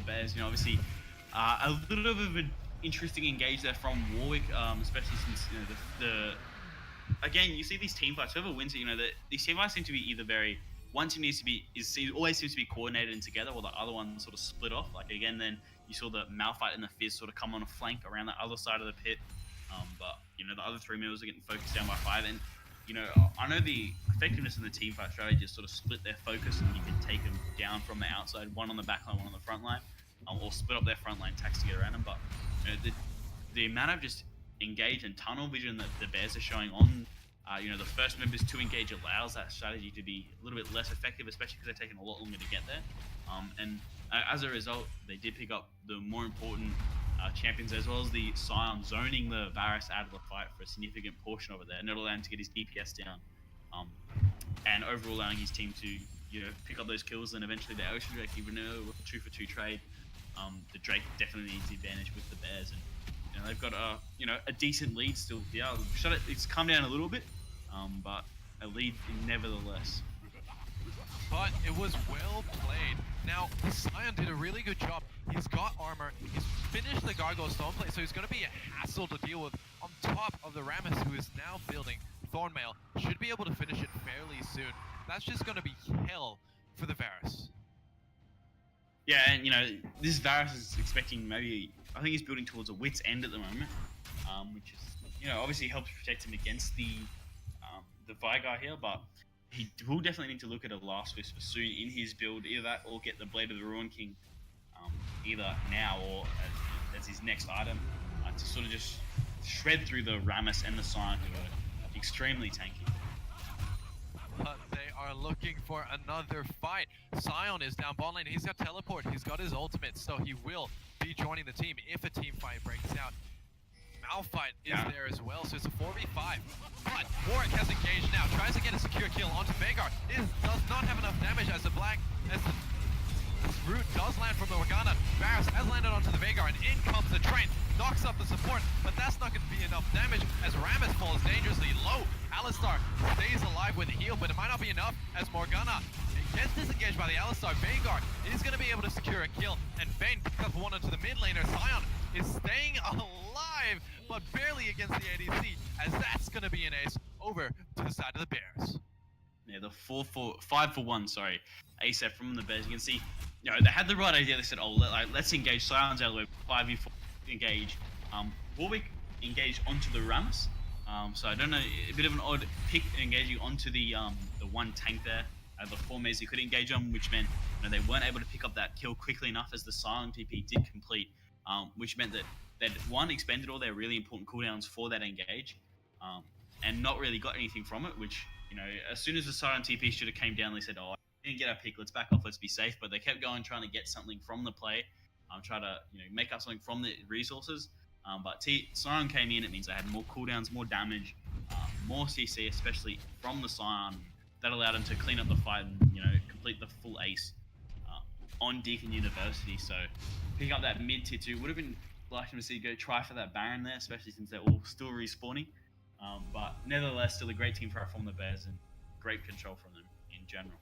Bears. You know, obviously a little bit of an interesting engage there from Warwick, especially since, you know, again, you see these team fights. Whoever wins it, you know, these team fights seem to be either one team always seems to be coordinated and together, while the other one sort of split off. Like again, then you saw the Malphite and the Fizz sort of come on a flank around the other side of the pit. But you know, the other 3 mils are getting focused down by 5, and you know, I know the effectiveness in the team fight strategy is sort of split their focus, and you can take them down from the outside, one on the back line, one on the front line, or split up their front line attacks to get around them. But you know, the amount of just engage and tunnel vision that the Bears are showing on, you know, the first members to engage allows that strategy to be a little bit less effective, especially because they're taking a lot longer to get there. And as a result, they did pick up the more important champions, as well as the Scion zoning the Varus out of the fight for a significant portion over there, not allowing him to get his DPS down, and overall allowing his team to, you know, pick up those kills. And eventually the Ocean Drake, even though with a 2-for-2 trade, the Drake definitely needs the advantage with the Bears, and you know, they've got a decent lead still. Yeah, it's come down a little bit, but a lead nevertheless. But it was well played. Now, Scion did a really good job. He's got armor. He's finished the Gargoyle Stone plate, so he's going to be a hassle to deal with. On top of the Rammus, who is now building Thornmail, should be able to finish it fairly soon. That's just going to be hell for the Varus. Yeah, and you know, this Varus is expecting maybe, I think he's building towards a wit's end at the moment, which is, you know, obviously helps protect him against the Veigar here, but he will definitely need to look at a Last Whisper soon in his build, either that or get the Blade of the Ruin King, either now or as his next item, to sort of just shred through the Rammus and the Scion, who are extremely tanky. But they are looking for another fight. Scion is down bot lane. He's got teleport. He's got his ultimate, so he will be joining the team if a team fight breaks out. Malphite is there as well, so it's a 4v5. But Warwick has engaged now, tries to get a secure kill onto Veigar. Does not have enough damage as the root does land from the Morgana. Varus has landed onto the Veigar, and in comes the train. Knocks up the support, but that's not going to be enough damage as Rammus falls dangerously low. Alistar stays alive with a heal, but it might not be enough as Morgana gets disengaged by the Alistar. Veigar is going to be able to secure a kill, and Vayne picks up one onto the mid laner. Scion is staying alive, but barely against the ADC, as that's going to be an ace over to the side of the Bears. Yeah, the 5-for-1, sorry, ace there from the Bears. You can see, they had the right idea. They said, oh, let's engage Scions out of the way, 5v4 engage. Warwick engaged onto the Rammus. So I don't know, a bit of an odd pick engaging onto the one tank there. The 4 maze he could engage on, which meant they weren't able to pick up that kill quickly enough as the Silent TP did complete, which meant that they'd expended all their really important cooldowns for that engage, and not really got anything from it, which, as soon as the Silent TP should have came down, they said, oh, we didn't get our pick, let's back off, let's be safe, but they kept going, trying to get something from the play, try to, make up something from the resources, but Scion came in, it means they had more cooldowns, more damage, more CC, especially from the Scion. That allowed him to clean up the fight and, complete the full ace on Deakin University. So picking up that mid tier 2 would have been like him to see go try for that Baron there, especially since they're all still respawning. But nevertheless, still a great team fight from the Bears and great control from them in general.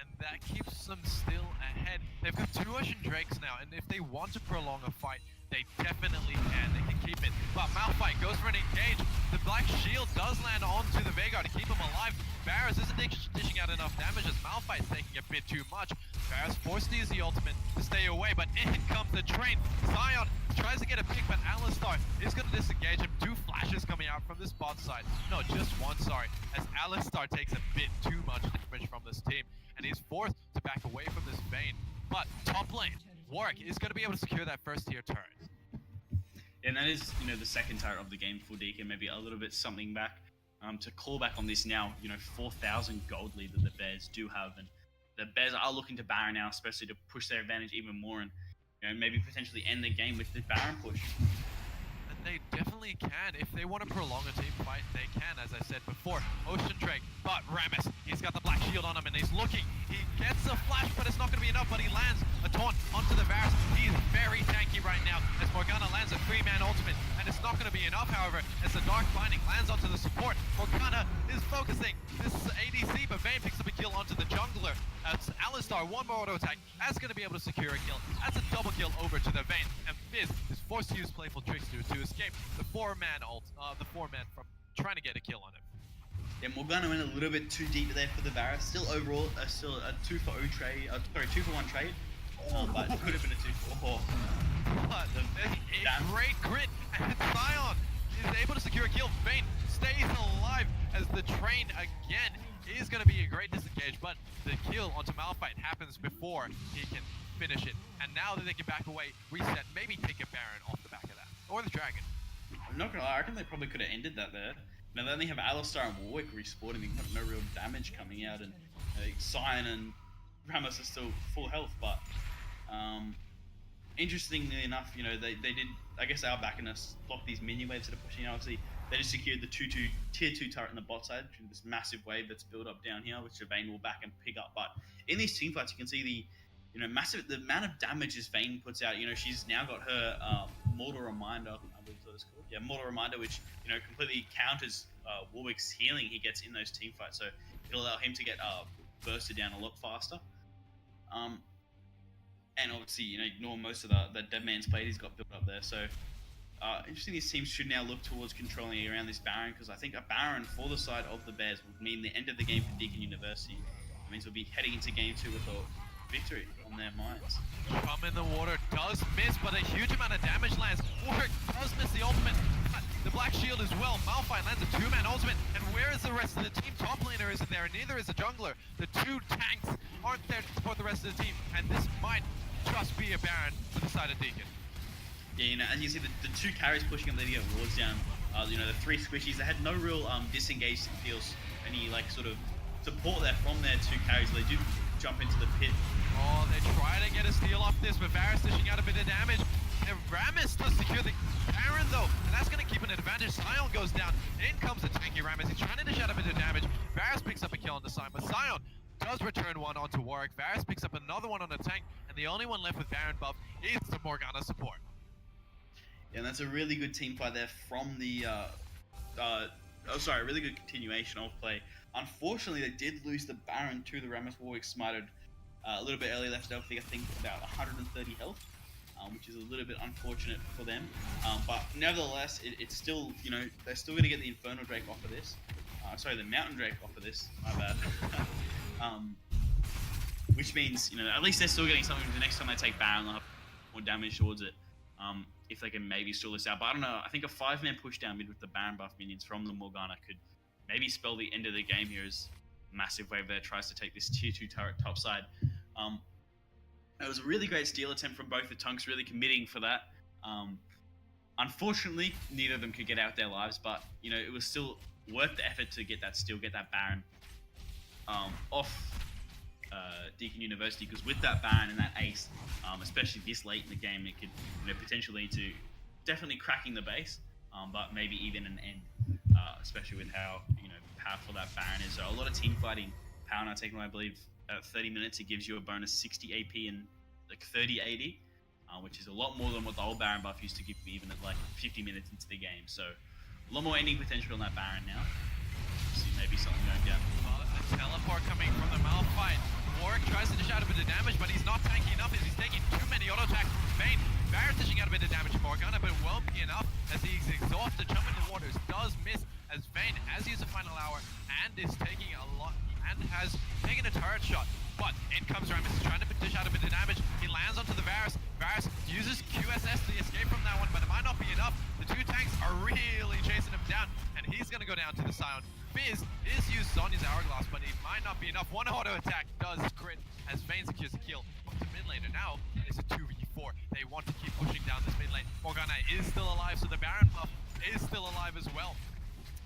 And that keeps them still ahead. They've got 2 Ocean Drakes now, and if they want to prolong a fight, they definitely can. They can keep it. But Malphite goes for an engage. The Black Shield does land onto the Veigar to keep him alive. Varus isn't dishing out enough damage as Malphite's taking a bit too much. Varus forced to use the ultimate to stay away, but in comes the train. Scion tries to get a pick, but Alistar is going to disengage him. 2 flashes coming out from this bot side. No, just 1, sorry, as Alistar takes a bit too much damage from this team, and he's forced to back away from this Vayne. But top lane, Warwick is going to be able to secure that first tier turret. And that is, the second turret of the game for Deakin, maybe a little bit something back to call back on this now, 4,000 gold lead that the Bears do have. And the Bears are looking to Baron now, especially to push their advantage even more and, maybe potentially end the game with the Baron push. And they definitely can. If they want to prolong a team fight, they can, as I said before. Ocean Drake, but Rammus, he's got the Black Shield on him and he's looking. He gets a flash, but it's not going to be enough, but he lands a taunt onto the Varus. He's very tanky right now as Morgana lands a 3-man ultimate, and it's not going to be enough, however, as the Dark Binding lands onto the support. Morgana is focusing this ADC, but Vayne picks up a kill onto the jungler. As Alistar, 1 more auto attack, that's going to be able to secure a kill. That's a double kill over to the Vayne, and Fizz is forced to use Playful Trickster to escape the 4-man ult, the 4-man from trying to get a kill on him. Yeah, Morgana went a little bit too deep there for the Varus. Still overall, still a 2-for-0 trade. 2-for-1 trade. But it could have been a 2-for-4. But a great crit, and Scion is able to secure a kill. Vayne stays alive as the train again is going to be a great disengage, but the kill onto Malphite happens before he can finish it. And now that they can back away, reset, maybe take a Baron off the back of that. Or the Dragon. I'm not gonna lie, I reckon they probably could have ended that there. Now they only have Alistar and Warwick respawning, they've got no real damage coming out, and Scion and Rammus are still full health, but interestingly enough, they did, I guess they are backing us, block these minion waves that are pushing. Obviously, they just secured the tier 2 turret in the bot side, this massive wave that's built up down here, which Vayne will back and pick up. But in these team fights, you can see the the amount of damage this Vayne puts out. She's now got her Mortal Reminder, I believe that's called. Yeah, Mortal Reminder, which completely counters Warwick's healing he gets in those team fights. So it'll allow him to get bursted down a lot faster. And obviously, ignore most of the dead man's plate he's got built up there. So interesting, these teams should now look towards controlling around this Baron, because I think a Baron for the side of the Bears would mean the end of the game for Deakin University. It means we'll be heading into game 2 with a victory on their minds. Come in the water does miss, but a huge amount of damage lands. Warwick does miss the ultimate, but the Black Shield as well. Malphite lands a 2-man ultimate, and where is the rest of the team? Top laner isn't there, and neither is the jungler. The 2 tanks aren't there to support the rest of the team, and this might just be a Baron for the side of Deakin. Yeah, as you see, the 2 carries pushing up, they get wards down. The 3 squishies, they had no real disengaged deals, any sort of support there from their 2 carries. They do jump into the pit. Oh, they try to get a steal off this, but Varus dishing out a bit of damage. And Rammus does secure the Baron though, and that's going to keep an advantage. Scion goes down. In comes the tanky Rammus. He's trying to dish out a bit of damage. Varus picks up a kill on the Scion, but Scion does return one onto Warwick. Varus picks up another one on the tank, and the only one left with Baron buff is the Morgana support. Yeah, and that's a really good team fight there from the really good continuation of play. Unfortunately, they did lose the Baron to the Rammus. Warwick smited a little bit early, left out, I think about 130 health. which is a little bit unfortunate for them. But nevertheless, it's still, they're still going to get the Infernal Drake off of this. Sorry, the Mountain Drake off of this. My bad. Which means, at least they're still getting something. The next time they take Baron, they'll have more damage towards it. If they can maybe stall this out. But I don't know. I think a 5-man push down mid with the Baron buff minions from the Morgana could maybe spell the end of the game here as massive wave there tries to take this tier 2 turret topside. It was a really great steal attempt from both the Tunks, really committing for that. Unfortunately, neither of them could get out their lives, but it was still worth the effort to get that steal, get that Baron off Deakin University, because with that Baron and that ace, especially this late in the game, it could potentially lead to definitely cracking the base, but maybe even an end, especially with how powerful that Baron is. So a lot of team fighting power now taken away. I believe at 30 minutes it gives you a bonus 60 AP and like 30 AD, which is a lot more than what the old Baron buff used to give me even at like 50 minutes into the game. So a lot more ending potential on that Baron now. See maybe something going down. The teleport coming from the Malphite. Warwick tries to dish out a bit of damage, but he's not tanky enough as he's taking too many auto attacks from Vayne. Barrett's dishing out a bit of damage to Morgana, but it won't be enough as he's exhausted. Jump in the waters does miss as Vayne has used a final hour and is taking a lot and has taken a turret shot. But in comes Rammus, he's trying to dish out a bit of damage. He lands onto the Varus. Varus uses QSS to escape from that one, but it might not be enough. The two tanks are really chasing him down, and he's going to go down to the Scion. Fizz is used Sonya's Hourglass, but it might not be enough. One auto attack does crit as Vayne secures the kill. Up to mid laner now, it's a 2v4. They want to keep pushing down this mid lane. Morgana is still alive, so the Baron buff is still alive as well.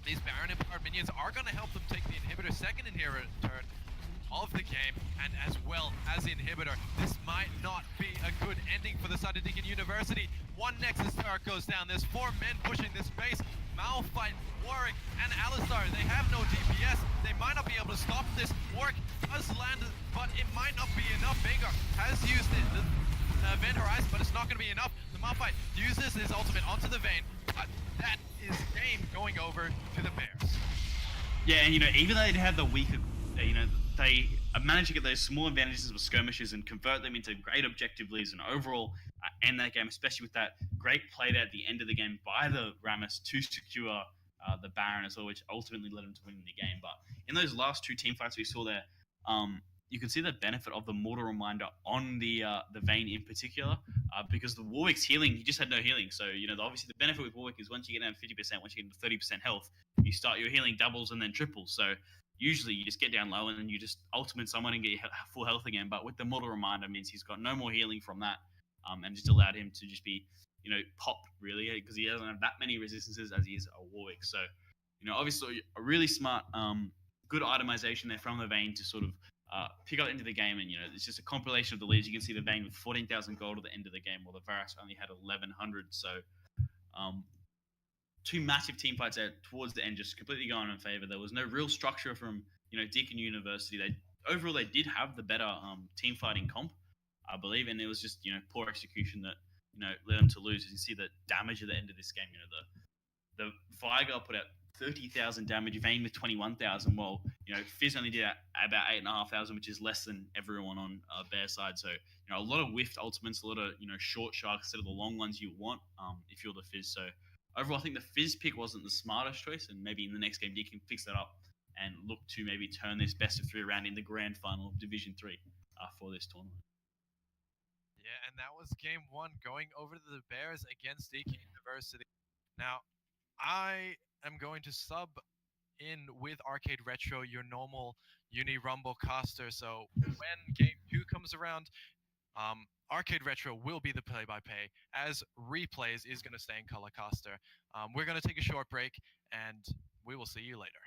These Baron empowered minions are going to help them take the inhibitor second inhibitor turn of the game, and as well as the inhibitor. This might not be a good ending for the side of Deakin University. One Nexus turret goes down. There's 4 men pushing this base. Malphite, Warwick, and Alistar, they have no DPS. They might not be able to stop this. Warwick does land, but it might not be enough. Vhagar has used it, the Event Horizon, but it's not going to be enough. The Malphite uses his ultimate onto the Vayne, but that is game going over to the Bears. Yeah, and even though they had the weaker, they managed to get those small advantages with skirmishes and convert them into great objective leads and overall end that game, especially with that great play there at the end of the game by the Rammus to secure the Baron as well, which ultimately led him to winning the game. But in those last 2 team fights we saw there, you can see the benefit of the Mortal Reminder on the Vayne in particular, because the Warwick's healing, he just had no healing. So, obviously the benefit with Warwick is once you get down 50%, once you get to 30% health, you start your healing doubles and then triples. So usually you just get down low and then you just ultimate someone and get your full health again. But with the Mortal Reminder, means he's got no more healing from that, and just allowed him to just be, pop really, because he doesn't have that many resistances as he is a Warwick. So, obviously a really smart, good itemization there from the Vayne to sort of pick up into the game. And, it's just a compilation of the leads. You can see the Vayne with 14,000 gold at the end of the game, while the Varus only had 1,100. So, 2 massive team fights there towards the end, just completely going in favor. There was no real structure from, Deakin University. Overall they did have the better team fighting comp, I believe, and it was just poor execution that led them to lose. As you see the damage at the end of this game, the Vhagar put out 30,000 damage, Vayne with 21,000. While Fizz only did about 8,500, which is less than everyone on their side. So a lot of whiffed ultimates, a lot of short sharks instead of the long ones you want if you're the Fizz. So overall, I think the Fizz pick wasn't the smartest choice, and maybe in the next game Deakin fix that up and look to maybe turn this best of 3 around in the grand final of Division 3 for this tournament. Yeah, and that was game 1 going over to the Bears against Deakin University. Now, I am going to sub in with Arcade Retro, your normal Uni Rumble caster. So when game 2 comes around, Arcade Retro will be the play-by-play, as replays is going to stay in color caster. We're going to take a short break, and we will see you later.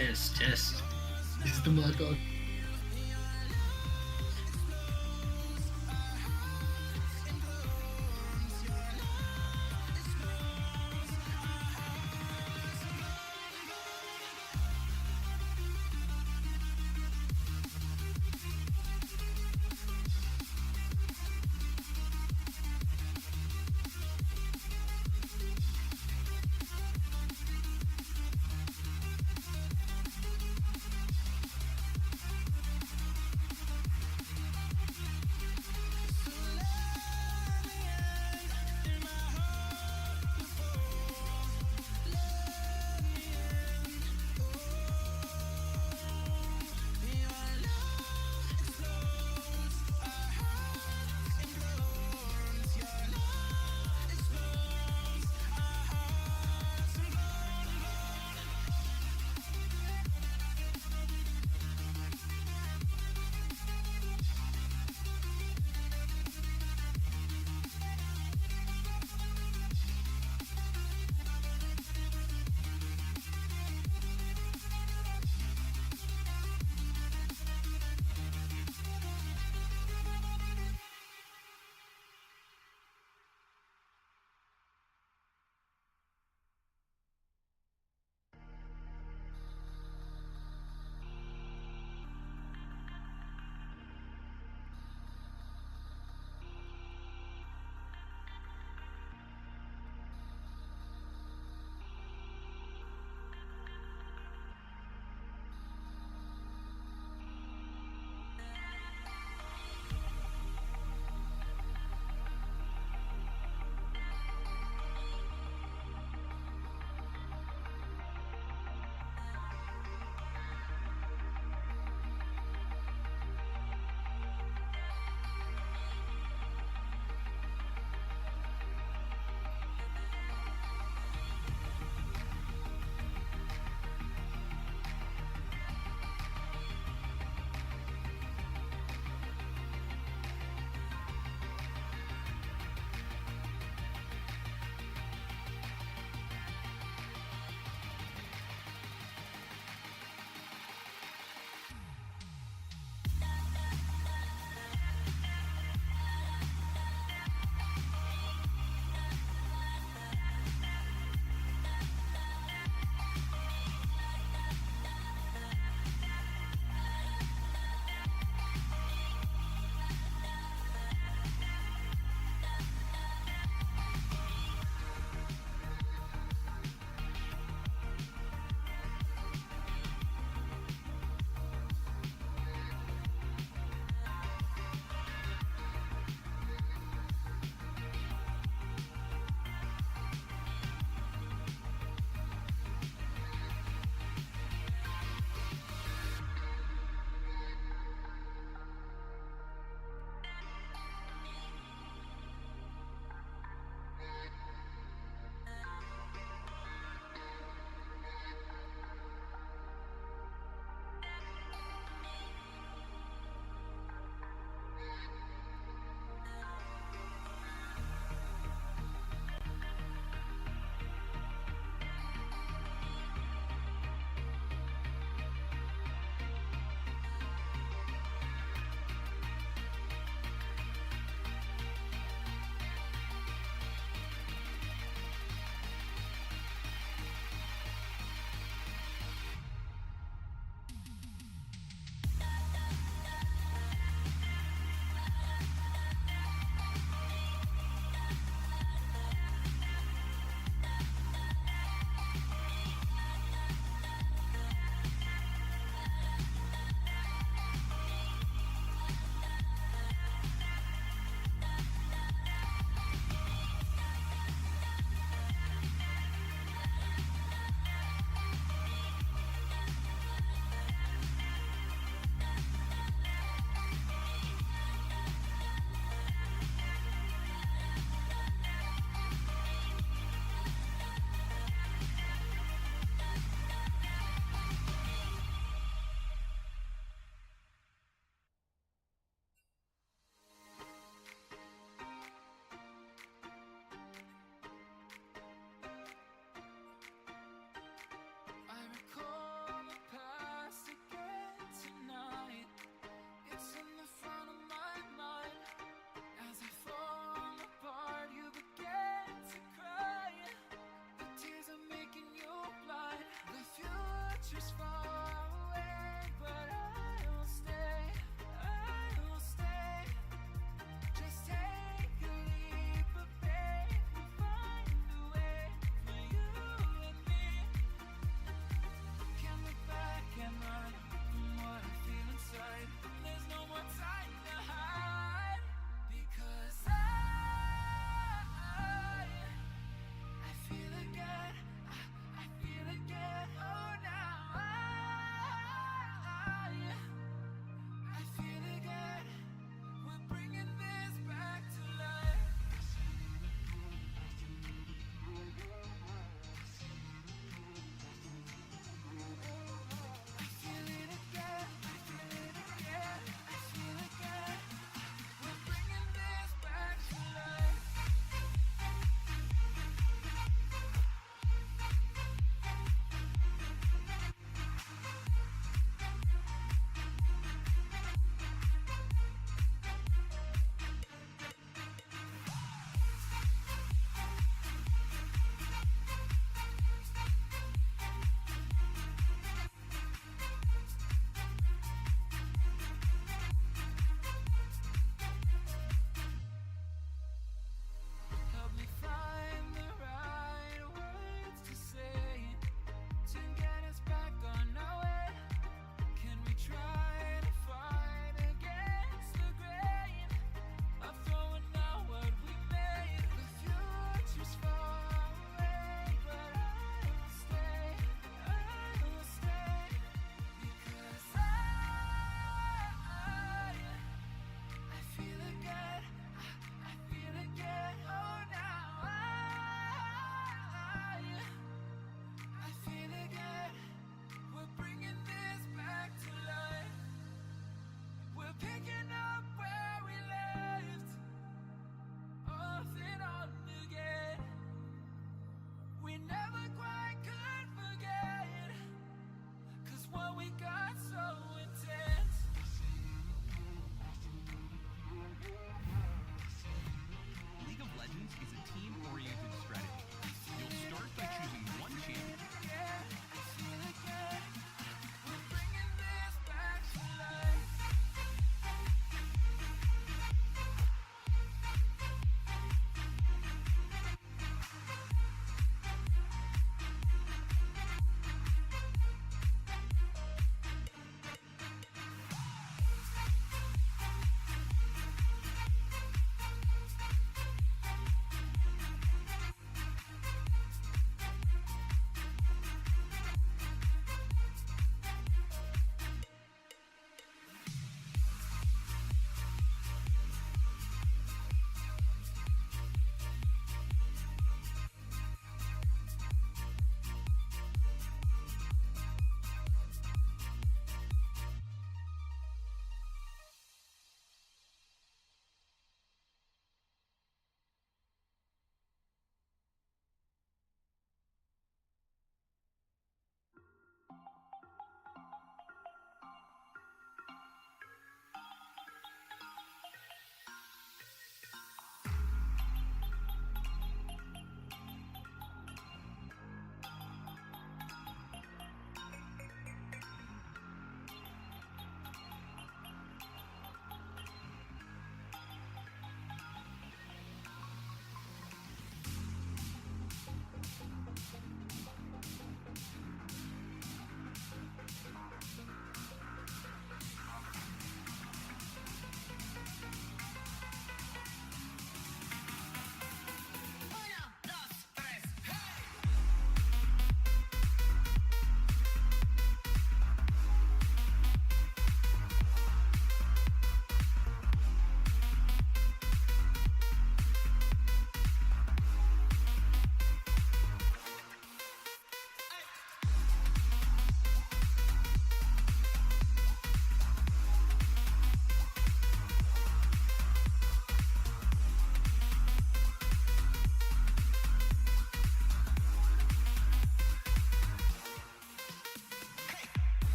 Test. This is the Mud God.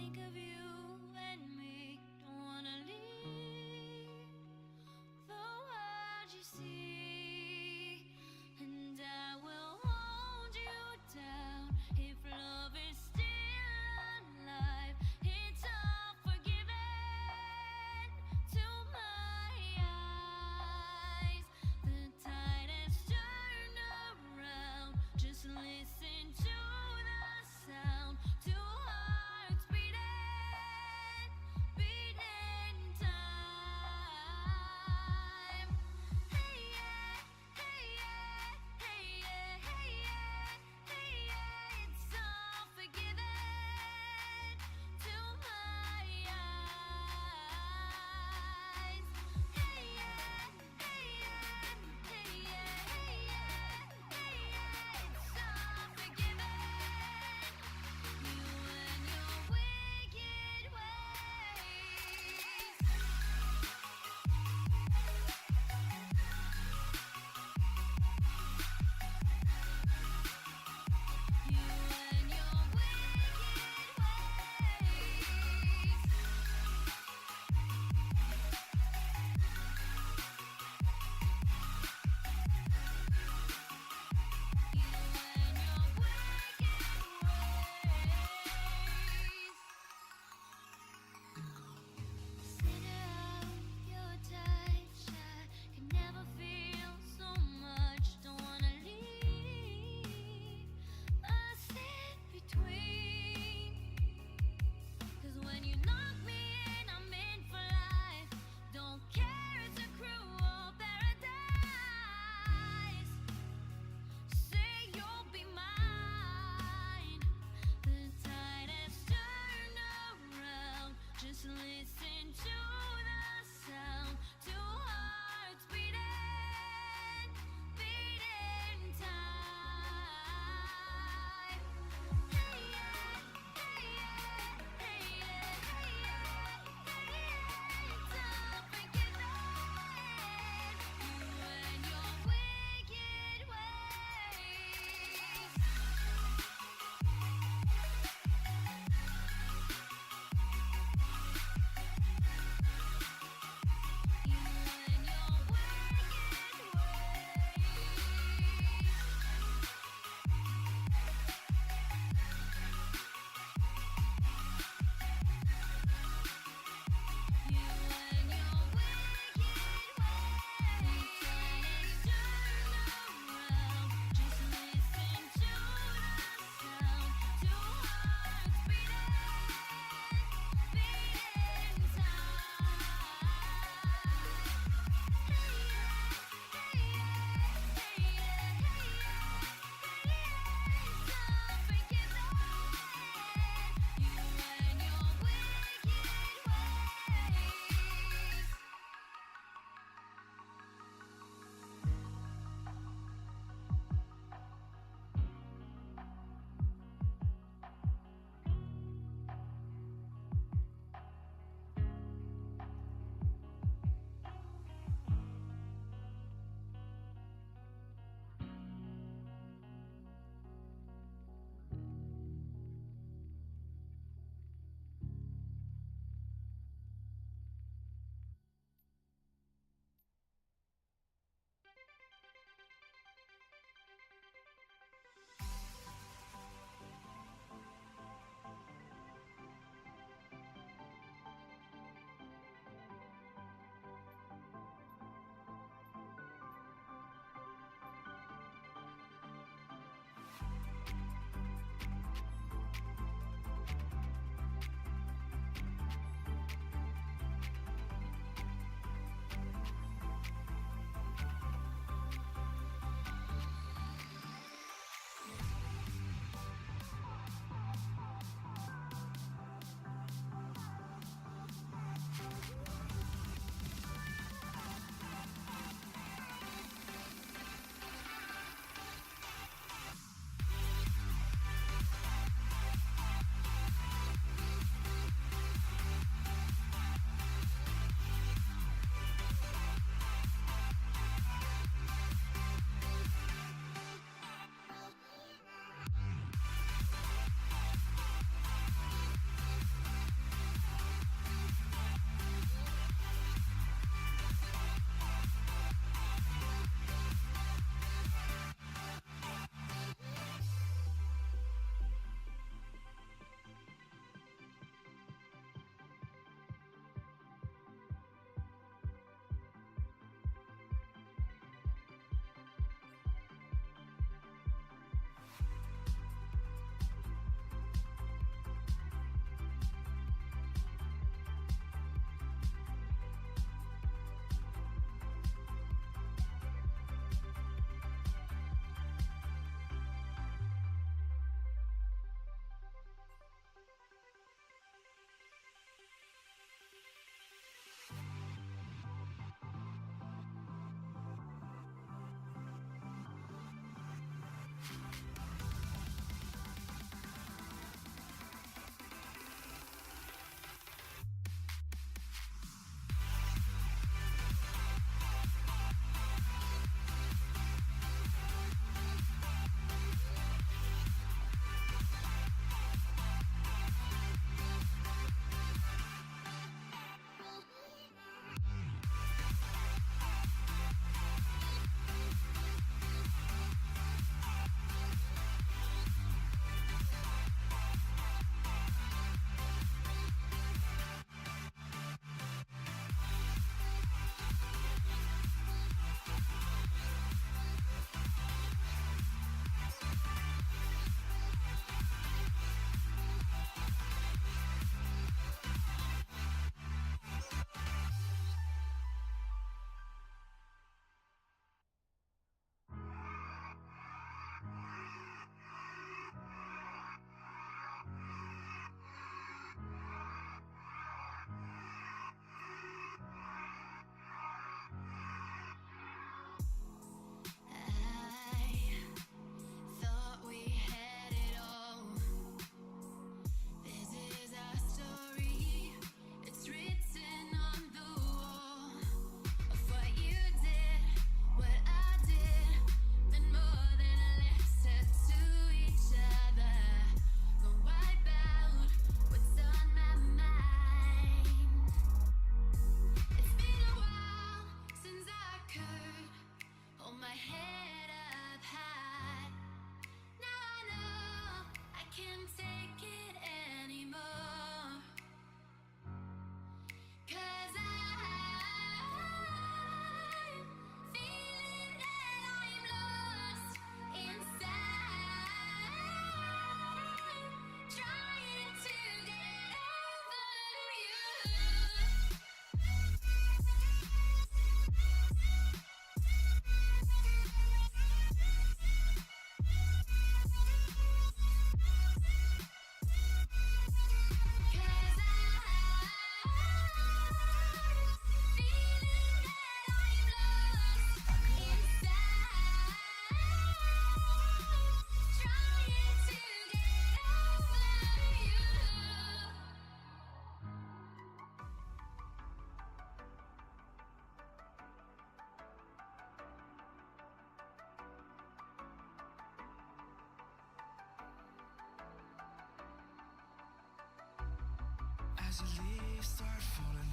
think of you and me. Don't wanna leave the world you see, and I will hold you down if love is still alive. It's all forgiven to my eyes. The tide has turned around. Just listen to the sound. Two hearts beating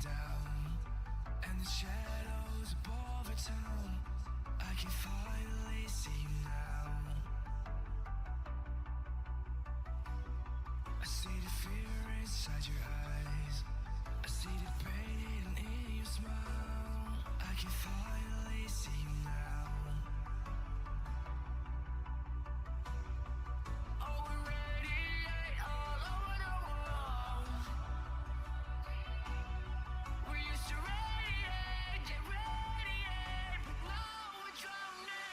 down, and the shadows above a town. I can finally see you now. I see the fear inside your eyes. I see the pain in your smile. I can finally see you now. Oh, we're radiate all over the world. We used to radiate, get radiate, but now we're drowning.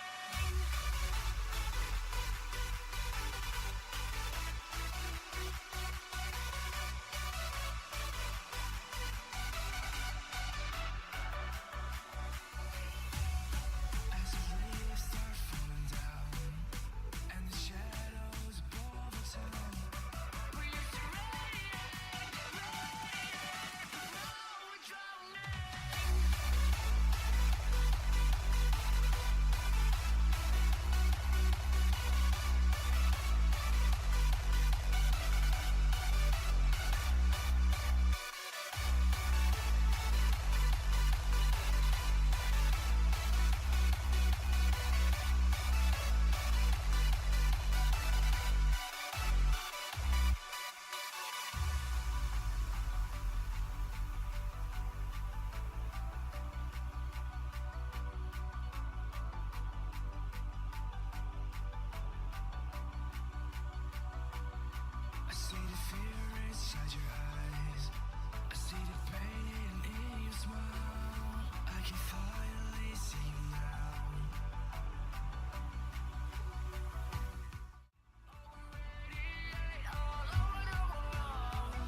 As the leaves start falling down, and the shadows above the town. We used to radiate, get radiate, but now we're drowning. I see the fear inside your eyes. I see the pain in your smile. I can finally see you now. Radiate all over the world.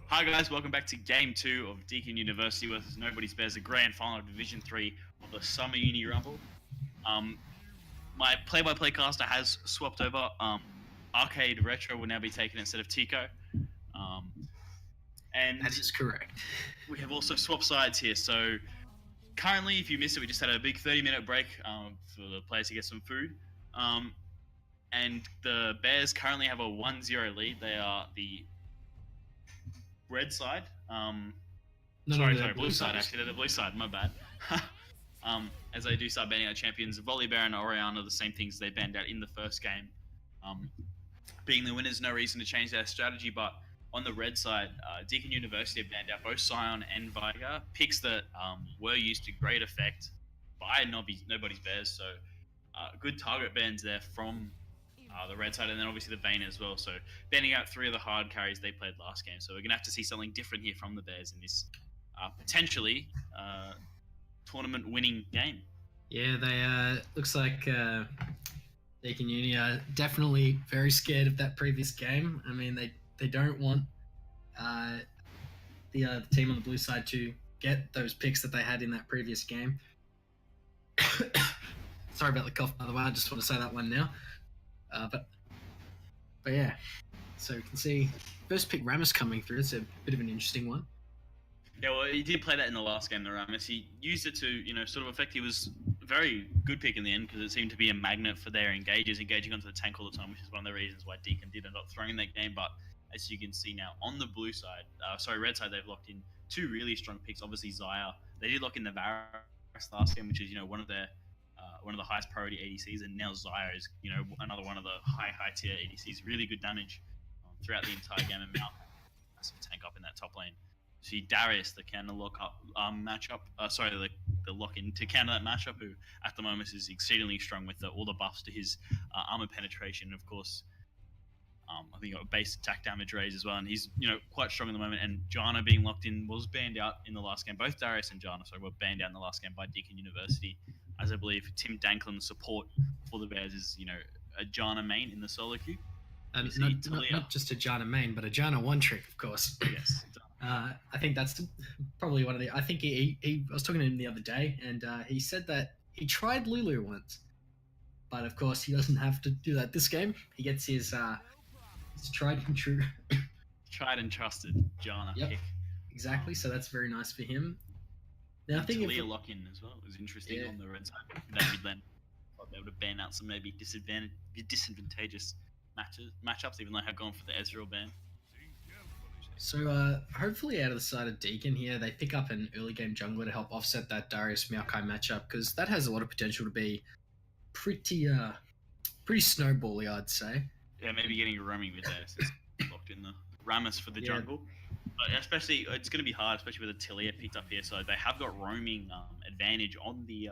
Hi guys, welcome back to Game 2 of Deakin University versus Nobody's Bears, the grand final of Division 3 of the Summer Uni Rumble. My play-by-play caster has swapped over. Arcade Retro will now be taken instead of Tico. And That is correct. we have also swapped sides here. So currently, if you missed it, we just had a big 30-minute break for the players to get some food. And the Bears currently have a 1-0 lead. They are the red side. Sorry, blue side. Actually, they're the blue side. My bad. As they do start banning out champions, Volibear and Oriana, the same things they banned out in the first game. Being the winners, no reason to change their strategy. But on the red side, Deakin University have banned out both Scion and Viger, picks that were used to great effect by Nobody's Bears. So good target bans there from the red side, and then obviously the Vayne as well. So banning out 3 of the hard carries they played last game. So we're going to have to see something different here from the Bears in this potentially tournament winning game. Yeah, they looks like Deakin Uni are definitely very scared of that previous game. I mean, they don't want the team on the blue side to get those picks that they had in that previous game. Sorry about the cough, by the way. I just want to say that one now. But yeah, so you can see first pick Ramus coming through. It's a bit of an interesting one. Yeah, well, he did play that in the last game, the Ramus. He used it to, sort of affect. He was a very good pick in the end because it seemed to be a magnet for their engagers, engaging onto the tank all the time, which is one of the reasons why Deakin did end up throwing that game. But as you can see now, on the blue side, red side, they've locked in 2 really strong picks. Obviously, Zaya. They did lock in the Varus last game, which is, one of the highest priority ADCs, and now Zaya is, another one of the high tier ADCs. Really good damage throughout the entire game, and Mount massive tank up in that top lane. See Darius, the counter lock up matchup. The lock in to counter that matchup, who at the moment is exceedingly strong with all the buffs to his armor penetration. Of course, I think got base attack damage raise as well, and he's quite strong at the moment. And Janna being locked in was banned out in the last game. Both Darius and Janna, were banned out in the last game by Deakin University, as I believe Tim Danklin's support for the Bears is a Janna main in the solo queue. Not just a Janna main, but a Janna one trick, of course. Yes. I think that's probably one of the. I think he I was talking to him the other day, and he said that he tried Lulu once, but of course he doesn't have to do that this game. He gets his tried and true, tried and trusted Janna pick. Exactly. So that's very nice for him. Now I think Talia lock in as well. It was interesting on the red side. David then might be able to ban out some maybe disadvantageous matchups, even though I have gone for the Ezreal ban. So hopefully out of the side of Deakin here, they pick up an early game jungler to help offset that Darius Maokai matchup because that has a lot of potential to be pretty snowbally, I'd say. Yeah, maybe getting a roaming mid there since locked in the Rammus for the Yeah. jungle. But especially, it's going to be hard, especially with Atelier picked up here. So they have got roaming advantage on the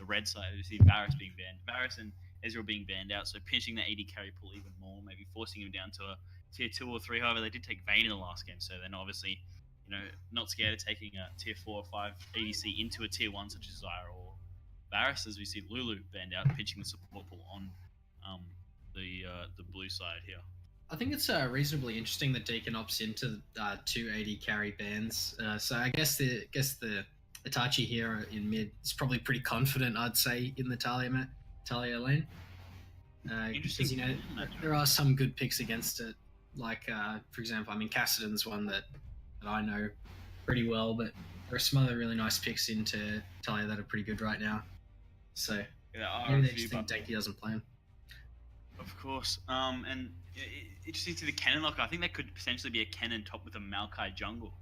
red side. You see Varus being banned, Varus and Ezreal being banned out, so pinching the AD carry pool even more, maybe forcing him down to a tier 2 or 3. However, they did take Vayne in the last game, so they're obviously, not scared of taking a tier 4 or 5 ADC into a tier 1 such as Zyra or Varus, as we see Lulu banned out, pinching the support pool on the blue side here. I think it's reasonably interesting that Deacon opts into 2 AD carry bans. So I guess the Itachi here in mid is probably pretty confident, I'd say, in the Talia lane. Interesting. Because, there are some good picks against it. Like, for example, I mean, Cassidon's one that I know pretty well, but there are some other really nice picks into Talia that are pretty good right now. So maybe they just think Deaky doesn't play him. Of course. And interesting to the Cannon lock. I think that could potentially be a Cannon top with a Maokai jungle.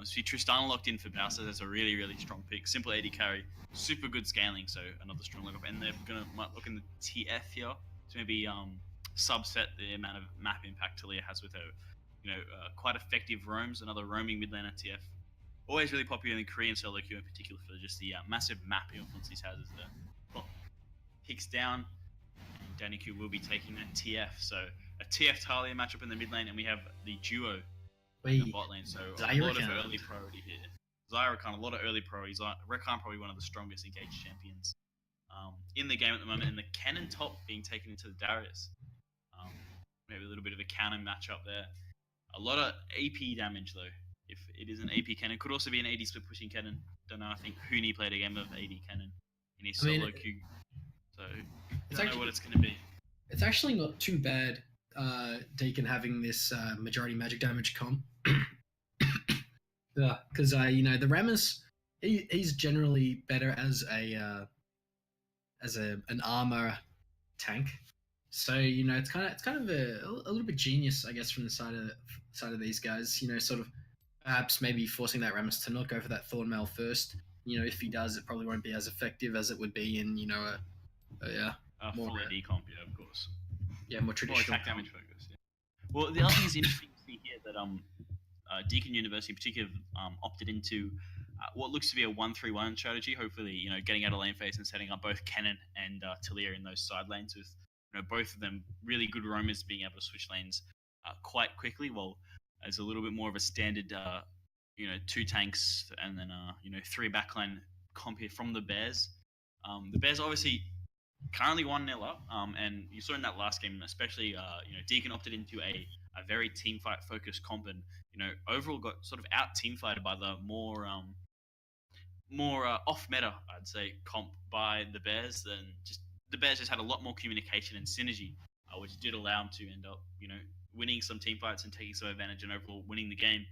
See Tristana locked in for Bowser. That's a really, really strong pick. Simple AD carry, super good scaling. So another strong lookup. And they're might look in the TF here to maybe subset the amount of map impact Talia has with her, quite effective roams. Another roaming mid laner TF. Always really popular in the Korean solo queue in particular for just the massive map influence he has as the clock ticks down. Danny Q will be taking that TF. So a TF Talia matchup in the mid lane, and we have the duo in the bot lane. So a lot of early priority here. Zyrakan, a lot of early priorities. Rakan probably one of the strongest engaged champions in the game at the moment, and the Cannon top being taken into the Darius. Maybe a little bit of a Cannon matchup there. A lot of AP damage though. If it is an AP Cannon, could also be an AD split pushing Cannon. Don't know. I think Huni played a game of AD Cannon in his solo queue. So don't know what it's going to be. It's actually not too bad, Deacon having this majority magic damage comp. Because the Rammus, he's generally better as an armor tank. So it's kind of a little bit genius, I guess, from the side of these guys. Sort of perhaps maybe forcing that Rammus to not go for that Thornmail first. If he does, it probably won't be as effective as it would be in full AD comp, yeah, of course. Yeah, more traditional. More attack damage focus. Yeah. Well, the other thing is interesting to see here that Deakin University in particular opted into what looks to be a 1-3-1 strategy. Hopefully, getting out of lane phase and setting up both Cannon and Talia in those side lanes with both of them really good roamers being able to switch lanes quite quickly. While as a little bit more of a standard, 2 tanks and then 3 backline comp here from the Bears. The Bears obviously currently 1-0 up, and you saw in that last game, especially, Deacon opted into a very team fight focused comp, and overall got sort of out team fighted by the more off meta, I'd say, comp by the Bears. Than just the Bears just had a lot more communication and synergy, which did allow them to end up, winning some team fights and taking some advantage and overall winning the game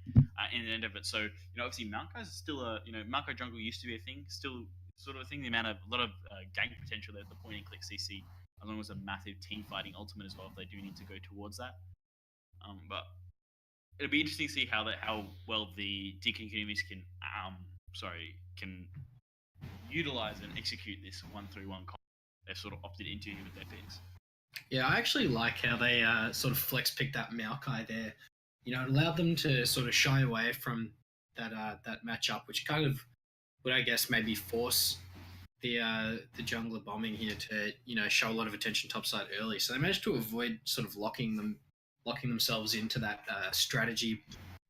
in the end of it. So, obviously Maokai's still Maokai jungle used to be a thing, still sort of a thing. A lot of gank potential there, the point and click CC, along with a massive team fighting ultimate as well if they do need to go towards that. But it'll be interesting to see how well the Deacon communities can utilize and execute this 1-3-1 comp they've sort of opted into with their picks. Yeah, I actually like how they sort of flex picked that Maokai there. It allowed them to sort of shy away from that matchup, which kind of would, I guess, maybe force the jungler bombing here to show a lot of attention topside early. So they managed to avoid sort of locking themselves into that strategy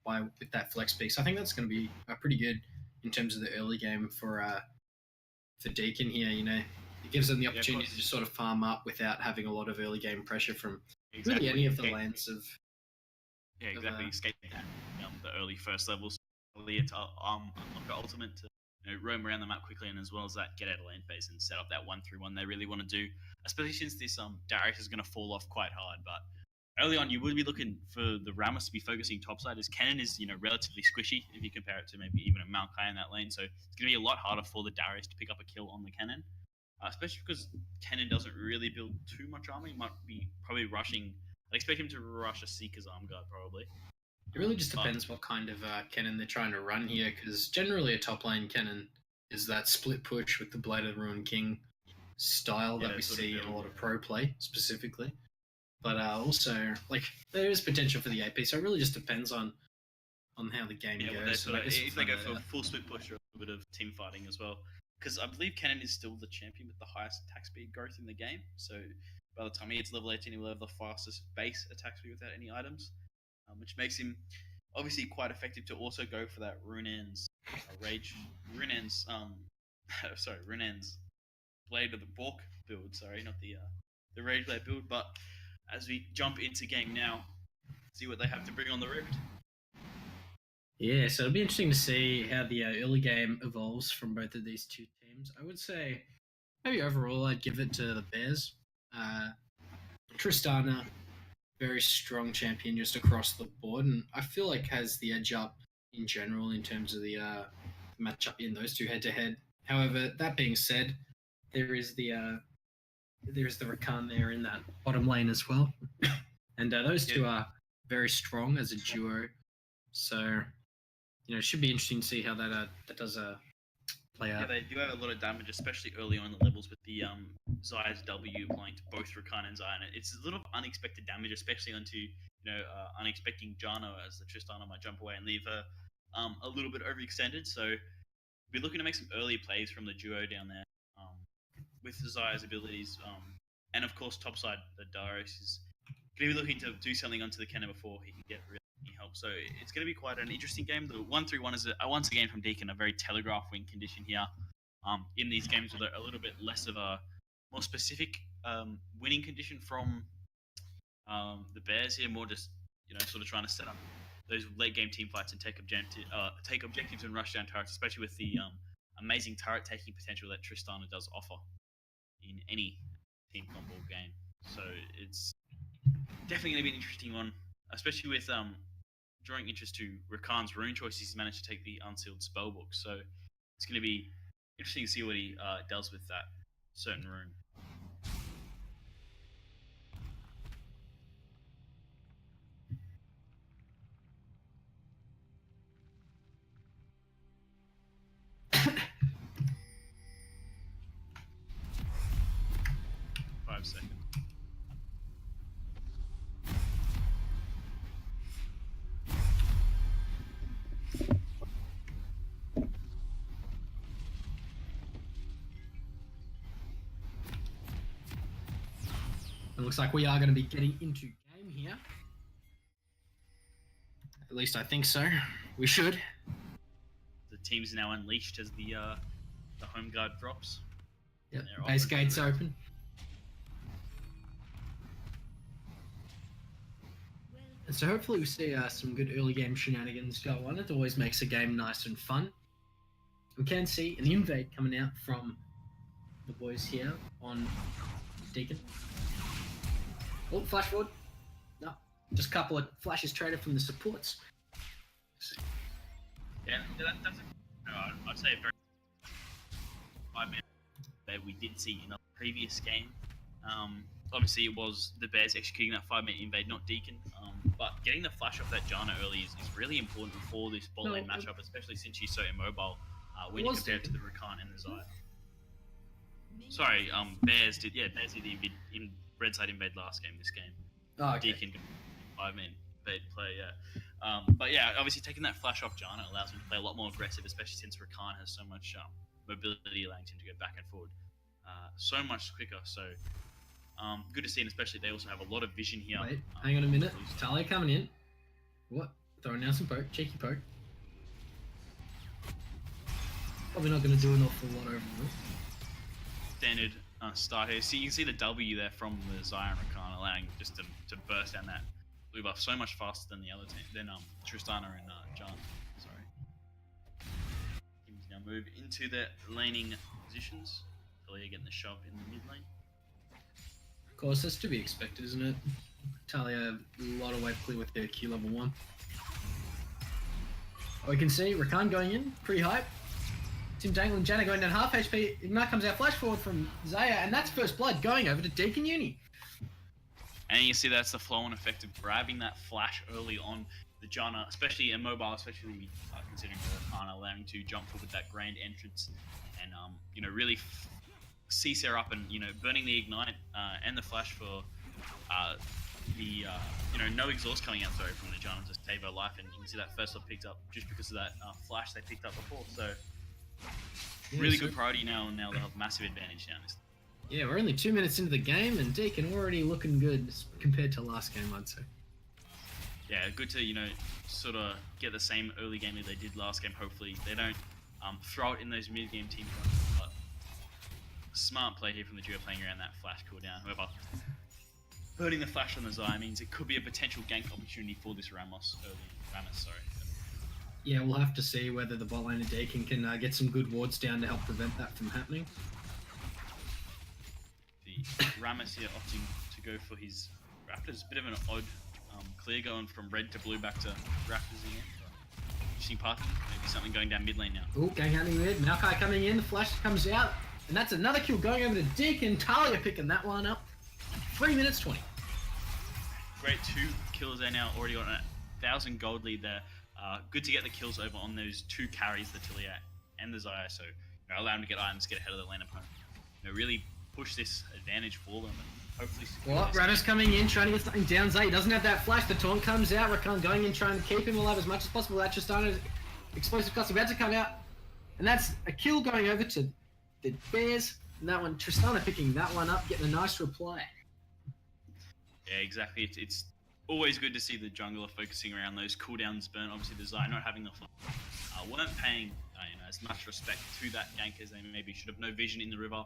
with that flex pick. So I think that's going to be pretty good in terms of the early game for Deacon here. It gives them the opportunity to just sort of farm up without having a lot of early game pressure from really any of the lanes of. Yeah, exactly. Escape the early first levels. Unlock the ultimate to roam around the map quickly, and as well as that, get out of lane phase and set up that 1-3-1 they really want to do. Especially since this Darius is going to fall off quite hard. But early on, you would be looking for the Rammus to be focusing topside, as Cannon is relatively squishy if you compare it to maybe even a Maokai in that lane. So it's going to be a lot harder for the Darius to pick up a kill on the Cannon. Especially because Cannon doesn't really build too much armor. He might be probably rushing. I expect him to rush a Seeker's Arm Guard probably. It really just But- depends what kind of cannon they're trying to run here, because generally a top lane cannon is that split push with the Blade of the Ruined King style Yeah, that we sort of see in a build, lot of yeah. pro play specifically. But also, like, there is potential for the AP, so it really just depends on how the game Yeah, goes. well, they So sort I of, guess if they we'll go find for that out. full split push or a little bit of team fighting as well, because I believe Cannon is still the champion with the highest attack speed growth in the game. So by the time he hits level 18, he will have the fastest base attack speed without any items, which makes him obviously quite effective to also go for that Runan's Runan's blade with the Bork build. Sorry, not the Rage Blade build. But as we jump into game now, see what they have to bring on the Rift. Yeah, so it'll be interesting to see how the early game evolves from both of these two teams. I would say maybe overall I'd give it to the Bears. Tristana, very strong champion just across the board, and I feel like has the edge up in general in terms of the matchup in those two head to head. However, that being said, there is the Rakan there in that bottom lane as well, and those two are very strong as a duo. So it should be interesting to see how that does play Yeah, out. they do have a lot of damage, especially early on in the levels with the Zaya's W applying to both Rakan and Zaya. And it's a little unexpected damage, especially onto unexpecting Jano, as the Tristana might jump away and leave her a little bit overextended. So we're looking to make some early plays from the duo down there with Zaya's abilities, and of course topside the Darius is going to be looking to do something onto the cannon before he can get really help. So it's going to be quite an interesting game. The 1-3-1 is once again from Deakin, a very telegraph win condition here. In these games with a little bit less of a more specific winning condition from the Bears here, more just sort of trying to set up those late game team fights and take objectives and rush down turrets, especially with the amazing turret taking potential that Tristana does offer in any team combo game. So it's definitely going to be an interesting one, especially with drawing interest to Rakan's rune choices. He's managed to take the unsealed spellbook, so it's going to be interesting to see what he does with that certain rune. Five seconds. It looks like we are going to be getting into game here. At least I think so. We should. The team's now unleashed as the home guard drops. Yep. They're Base open. gates open. And so hopefully we see some good early game shenanigans go on. It always makes a game nice and fun. We can see an invade coming out from the boys here on Deakin. Oh, flash forward. No, just a couple of flashes traded from the supports. Yeah, that's I'd say a very 5 minutes that we did see in a previous game. Obviously, it was the Bears executing that 5-minute invade, not Deakin. But getting the flash off that Jana early is really important for this bot lane matchup, especially since she's so immobile when you compare it to the Rakan and the Zaya. Sorry, Bears did the red side invade last game. This game, Oh, okay. Deakin 5-minute invade play, yeah. But yeah, obviously taking that flash off Jana allows him to play a lot more aggressive, especially since Rakan has so much mobility, allowing him to go back and forward so much quicker. So good to see, and especially they also have a lot of vision here. Wait, hang on a minute. Talia coming in. What? Throwing down some poke. Cheeky poke. Probably not going to do an awful lot overall. Standard start here. See, you can see the W there from the Zaya and Rakan, allowing just to burst down that blue buff so much faster than the other team, than Tristana and John. Sorry. Teams now move into their laning positions. Talia getting the shove in the mid lane. Of course, that's to be expected, isn't it? Talia, a lot of weight clear with their Q level 1. Oh, we can see Rakan going in, pretty hype. Tim Dangle and Janna going down half HP. Ignite comes out flash forward from Zaya, and that's first blood going over to Deakin Uni. And you see that's the flow and effect of grabbing that flash early on. The the Janna, especially immobile, especially considering the Kana allowing to jump forward with that grand entrance, and really see Sarah up and burning the ignite and the flash for no exhaust coming out from the Janna to save her life, and you can see that first one picked up just because of that flash they picked up before. So really good priority now, and they'll have massive advantage now. Yeah, we're only 2 minutes into the game, and Deakin already looking good compared to last game, I'd say. Yeah, good to sort of get the same early game that they did last game. Hopefully they don't throw it in those mid game team fights, but smart play here from the duo playing around that flash cooldown. However, hurting the flash on the Zaya means it could be a potential gank opportunity for this Ramos. Yeah, we'll have to see whether the bot lane of Deakin can get some good wards down to help prevent that from happening. The Ramos here opting to go for his Raptors. Bit of an odd clear going from red to blue back to Raptors again. Interesting path. Maybe something going down mid lane now. Oh, going out in mid. Maokai coming in. The flash comes out. And that's another kill going over to Deakin. Talia picking that one up. 3 minutes 20. Great 2 kills there now. Already on a 1,000 gold lead there. Good to get the kills over on those 2 carries, the Talia and the Zaya. So allow them to get items, get ahead of the lane opponent. Really push this advantage for them. And hopefully. Well, Ramos coming in, trying to get something down. Zay doesn't have that flash. The taunt comes out. Rakan going in, trying to keep him alive as much as possible. That Tristana's explosive cost about to come out. And that's a kill going over to the Bears. And that one, Tristana picking that one up, getting a nice reply. Yeah, exactly. It's always good to see the jungler focusing around those cooldowns burn. Obviously, the Zaya not having the flash. Weren't paying as much respect to that gank as they maybe should have. No vision in the river.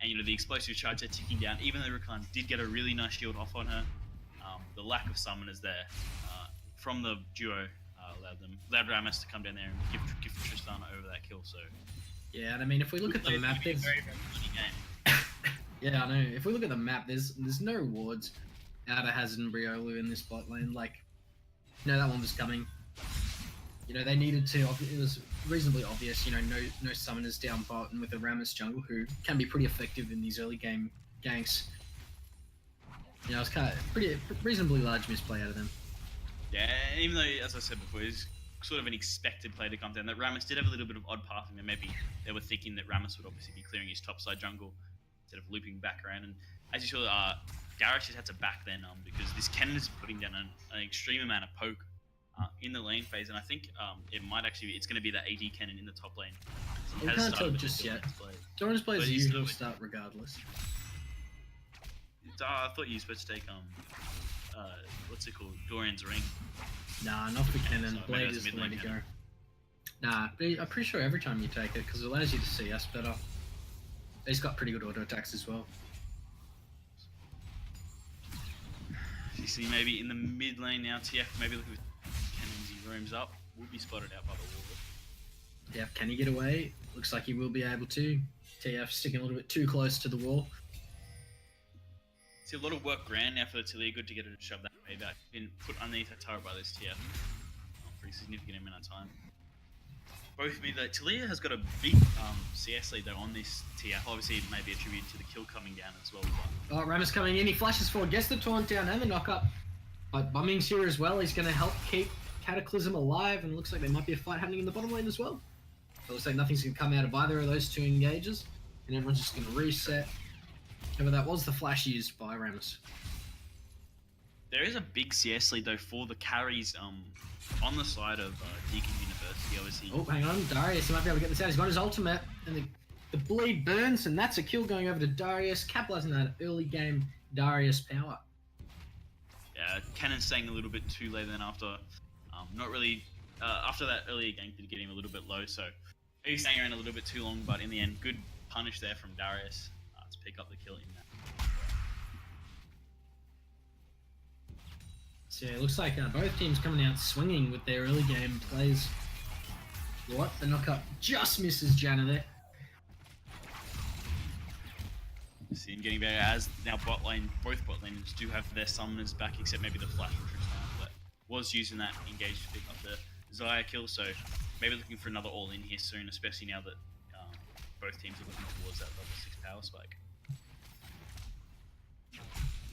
And the explosive charge are ticking down. Even though Rakan did get a really nice shield off on her, the lack of summoners there from the duo allowed Ramos to come down there and give Tristana over that kill. So yeah, and I mean, if we look at the map, there's very funny game. yeah, I know. If we look at the map, there's no wards out of Hazard and Briolu in this bot lane. Like, that one was coming. They needed to. It was reasonably obvious. No summoners down bot, and with a Ramos jungle who can be pretty effective in these early game ganks. It's kind of pretty reasonably large misplay out of them. Yeah, and even though, as I said before, it's sort of an expected play to come down. That Ramos did have a little bit of odd pathing there. Maybe they were thinking that Ramos would obviously be clearing his topside jungle instead of looping back around. And as you saw, Darius just had to back then because this cannon is putting down an extreme amount of poke in the lane phase, and I think it's going to be that AD cannon in the top lane. We can't tell just yet. Doran's plays usually start regardless. I thought you were supposed to take what's it called, Dorian's ring. Nah, not for cannon. So Blade is the way to go. Nah, I'm pretty sure every time you take it because it allows you to see us better. He's got pretty good auto attacks as well. You see, maybe in the mid lane now, TF maybe looking with cannons. He roams up, will be spotted out by the wall. Yeah, can he get away? Looks like he will be able to. TF sticking a little bit too close to the wall. See a lot of work grand now for the Talia. Good to get her to shove that way back. Been put underneath that turret by this TF for a significant amount of time. Both Talia has got a big CS lead though on this TF. Obviously, it may be attributed to the kill coming down as well. Oh, Ramos coming in. He flashes forward, gets the taunt down and the knock up. But Bumming's here as well. He's going to help keep Cataclysm alive, and it looks like there might be a fight happening in the bottom lane as well. It looks like nothing's going to come out of either of those 2 engages, and everyone's just going to reset. However, that was the flash used by Ramos. There is a big CS lead though for the carries on the side of Deakin University, obviously. Oh, hang on, Darius might be able to get this out. He's got his ultimate, and the bleed burns, and that's a kill going over to Darius, capitalizing that early game Darius power. Yeah, Cannon staying a little bit too late then after, not really, after that earlier gank did get him a little bit low, so maybe staying around a little bit too long, but in the end, good punish there from Darius to pick up the kill in that. So yeah, it looks like both teams coming out swinging with their early game plays. What? The knockup just misses Janna there. See him getting better as now both bot lanes do have their summoners back, except maybe the flash from Tristan, but was using that engage to pick up the Zaya kill, so maybe looking for another all in here soon, especially now that both teams are looking towards that level 6 power spike.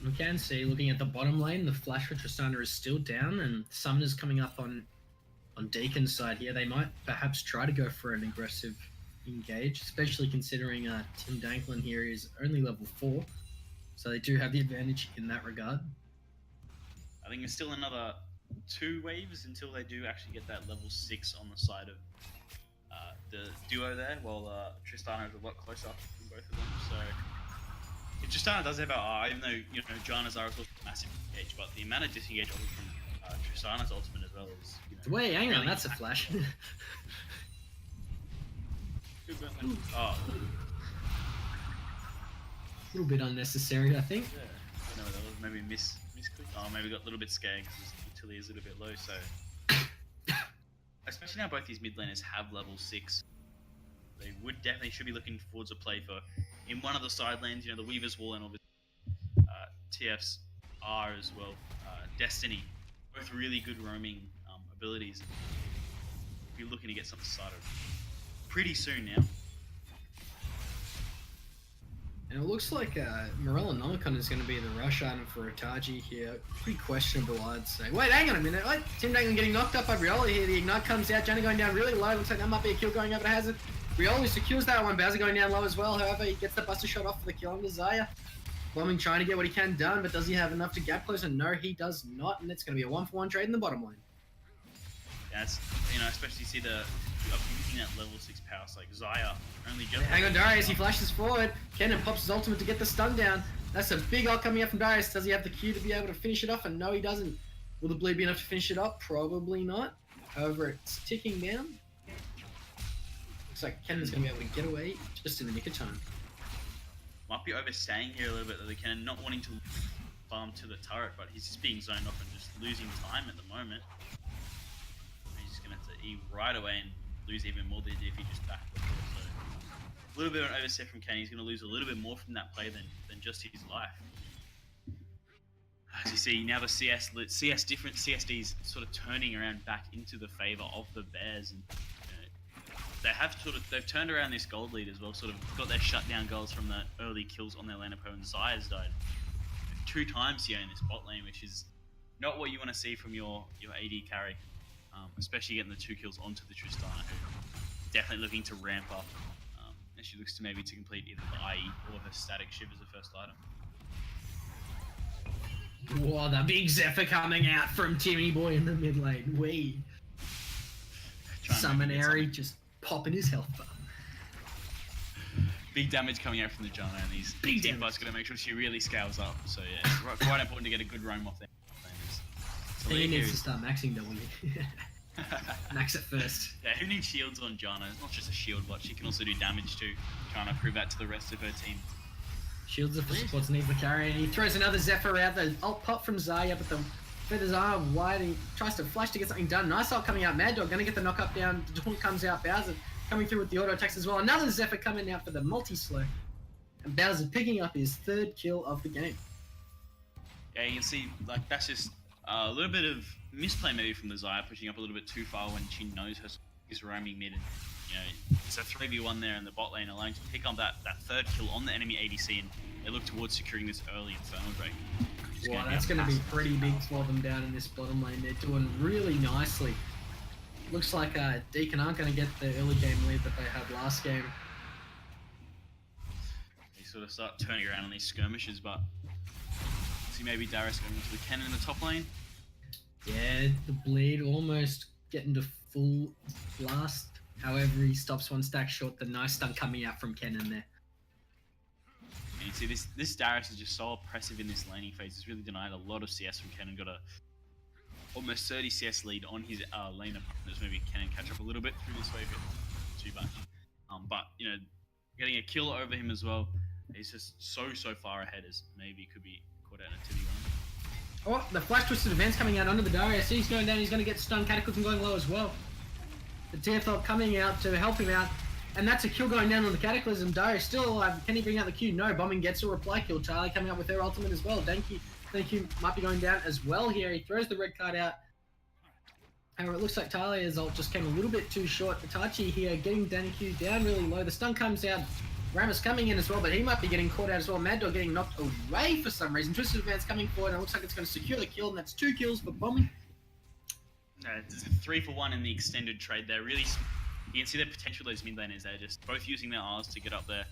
We can see, looking at the bottom lane, the flash for Tristana is still down, and Summoner's coming up on Deakin's side here. They might perhaps try to go for an aggressive engage, especially considering Tim Danklin here is only level 4, so they do have the advantage in that regard. I think there's still another 2 waves until they do actually get that level 6 on the side of the duo there, while Tristana is a lot closer than both of them. So if Tristana does have even though Janna's are also massive engage, but the amount of disengage from Tristana's ultimate as well is Wait, hang on, really that's a flash. Oh, A little bit unnecessary, I think. yeah. No, that was maybe misclick. Oh, maybe got a little bit scared because his utility is a little bit low. So, especially now both these mid laners have level 6, they should be looking towards a play for in one of the side lanes. The Weaver's Wall and obviously TF's R as well. Destiny, both really good roaming abilities. We're looking to get something started pretty soon now. And it looks like Morellonomicon is going to be the rush item for Itachi here. Pretty questionable, I'd say. Wait, hang on a minute. Wait, Tim Danklin getting knocked up by Rioli here. The Ignite comes out. Janna going down really low. Looks like that might be a kill going over to Hazard. Rioli secures that one. Bowser going down low as well. However, he gets the Buster Shot off for the kill on Desire. Bombing trying to get what he can done, but does he have enough to gap close? And no, he does not. And it's going to be a 1-for-1 trade in the bottom lane. Yeah, it's, especially see the using that level 6 power, so like Zaya only just. Hang on, Darius, he flashes forward. Kennen pops his ultimate to get the stun down. That's a big ult coming up from Darius. Does he have the Q to be able to finish it off? And no, he doesn't. Will the bleed be enough to finish it up? Probably not. However, it's ticking down. Looks like Kennen's going to be able to get away just in the nick of time. Might be overstaying here a little bit, though. The Kennen not wanting to farm to the turret, but he's just being zoned off and just losing time at the moment. He's just going to have to E right away and lose even more than if he just backed before. So a little bit of an overstep from Kennen. He's going to lose a little bit more from that play than just his life. As you see, now the different CSDs sort of turning around back into the favor of the Bears, and they've turned around this gold lead as well. Sort of got their shutdown goals from the early kills on their lane opponent. Zaya's died 2 times here in this bot lane, which is not what you want to see from your AD carry, especially getting the 2 kills onto the Tristana, who definitely looking to ramp up. And she looks to maybe to complete either the IE or her static shiv as the first item. Whoa, the big Zephyr coming out from Timmy Boy in the mid lane. Wee. Summon Airy just popping his health bar. Big damage coming out from the Janna, and he's Big going damage. to make sure she really scales up. So yeah, it's quite important to get a good roam off there. So He here needs to is- start maxing W. Max it first. Yeah, who needs shields on Janna? It's not just a shield, but she can also do damage too. Trying to prove that to the rest of her team. Shields are for supports, needs the carry, and he throws another Zephyr out. The ult pop from Zaya, but the feathers are wide. He tries to flash to get something done. Nice ult coming out. Mad Dog going to get the knock up down. The taunt comes out. Bowser coming through with the auto attacks as well. Another Zephyr coming out for the multi-slow. And Bowser picking up his 3rd kill of the game. Yeah, you can see like that's just a little bit of misplay maybe from the Zaya, pushing up a little bit too far when she knows her is roaming mid. And, it's a 3v1 there in the bot lane alone to pick up that 3rd kill on the enemy ADC, and they look towards securing this early Infernal Drake. Wow, that's going to be pretty big for them down in this bottom lane. They're doing really nicely. Looks like Deakin aren't going to get the early game lead that they had last game. They sort of start turning around on these skirmishes, but see maybe Darius going into the Kennen in the top lane. Yeah, the bleed almost getting to full blast. However, he stops 1 stack short. The nice stun coming out from Kennen there. And you see this Darius is just so oppressive in this laning phase. It's really denied a lot of CS from Kennen. Got a almost 30 CS lead on his lane opponent. There's maybe Kennen catch up a little bit through this wave, but not too much. But getting a kill over him as well. He's just so far ahead as maybe could be caught out in a 2v1. Oh, the flash twisted events coming out onto the Darius. He's going down. He's going to get stunned. Cataclysm going low as well. The TFL coming out to help him out. And that's a kill going down on the Cataclysm. Darius still alive. Can he bring out the Q? No. Bombing gets a reply kill. Charlie coming up with their ultimate as well. Danky might be going down as well here. He throws the red card out. However, it looks like Talia's ult just came a little bit too short. Itachi here getting Danky down really low. The stun comes out Ramos coming in as well, but he might be getting caught out as well. Mad Dog getting knocked away for some reason. Twisted Advance coming forward, and it looks like it's going to secure the kill, and that's 2 kills for Bombing. It's a 3-for-1 in the extended trade there. Really, you can see the potential of those mid laners. They're just both using their R's to get up there.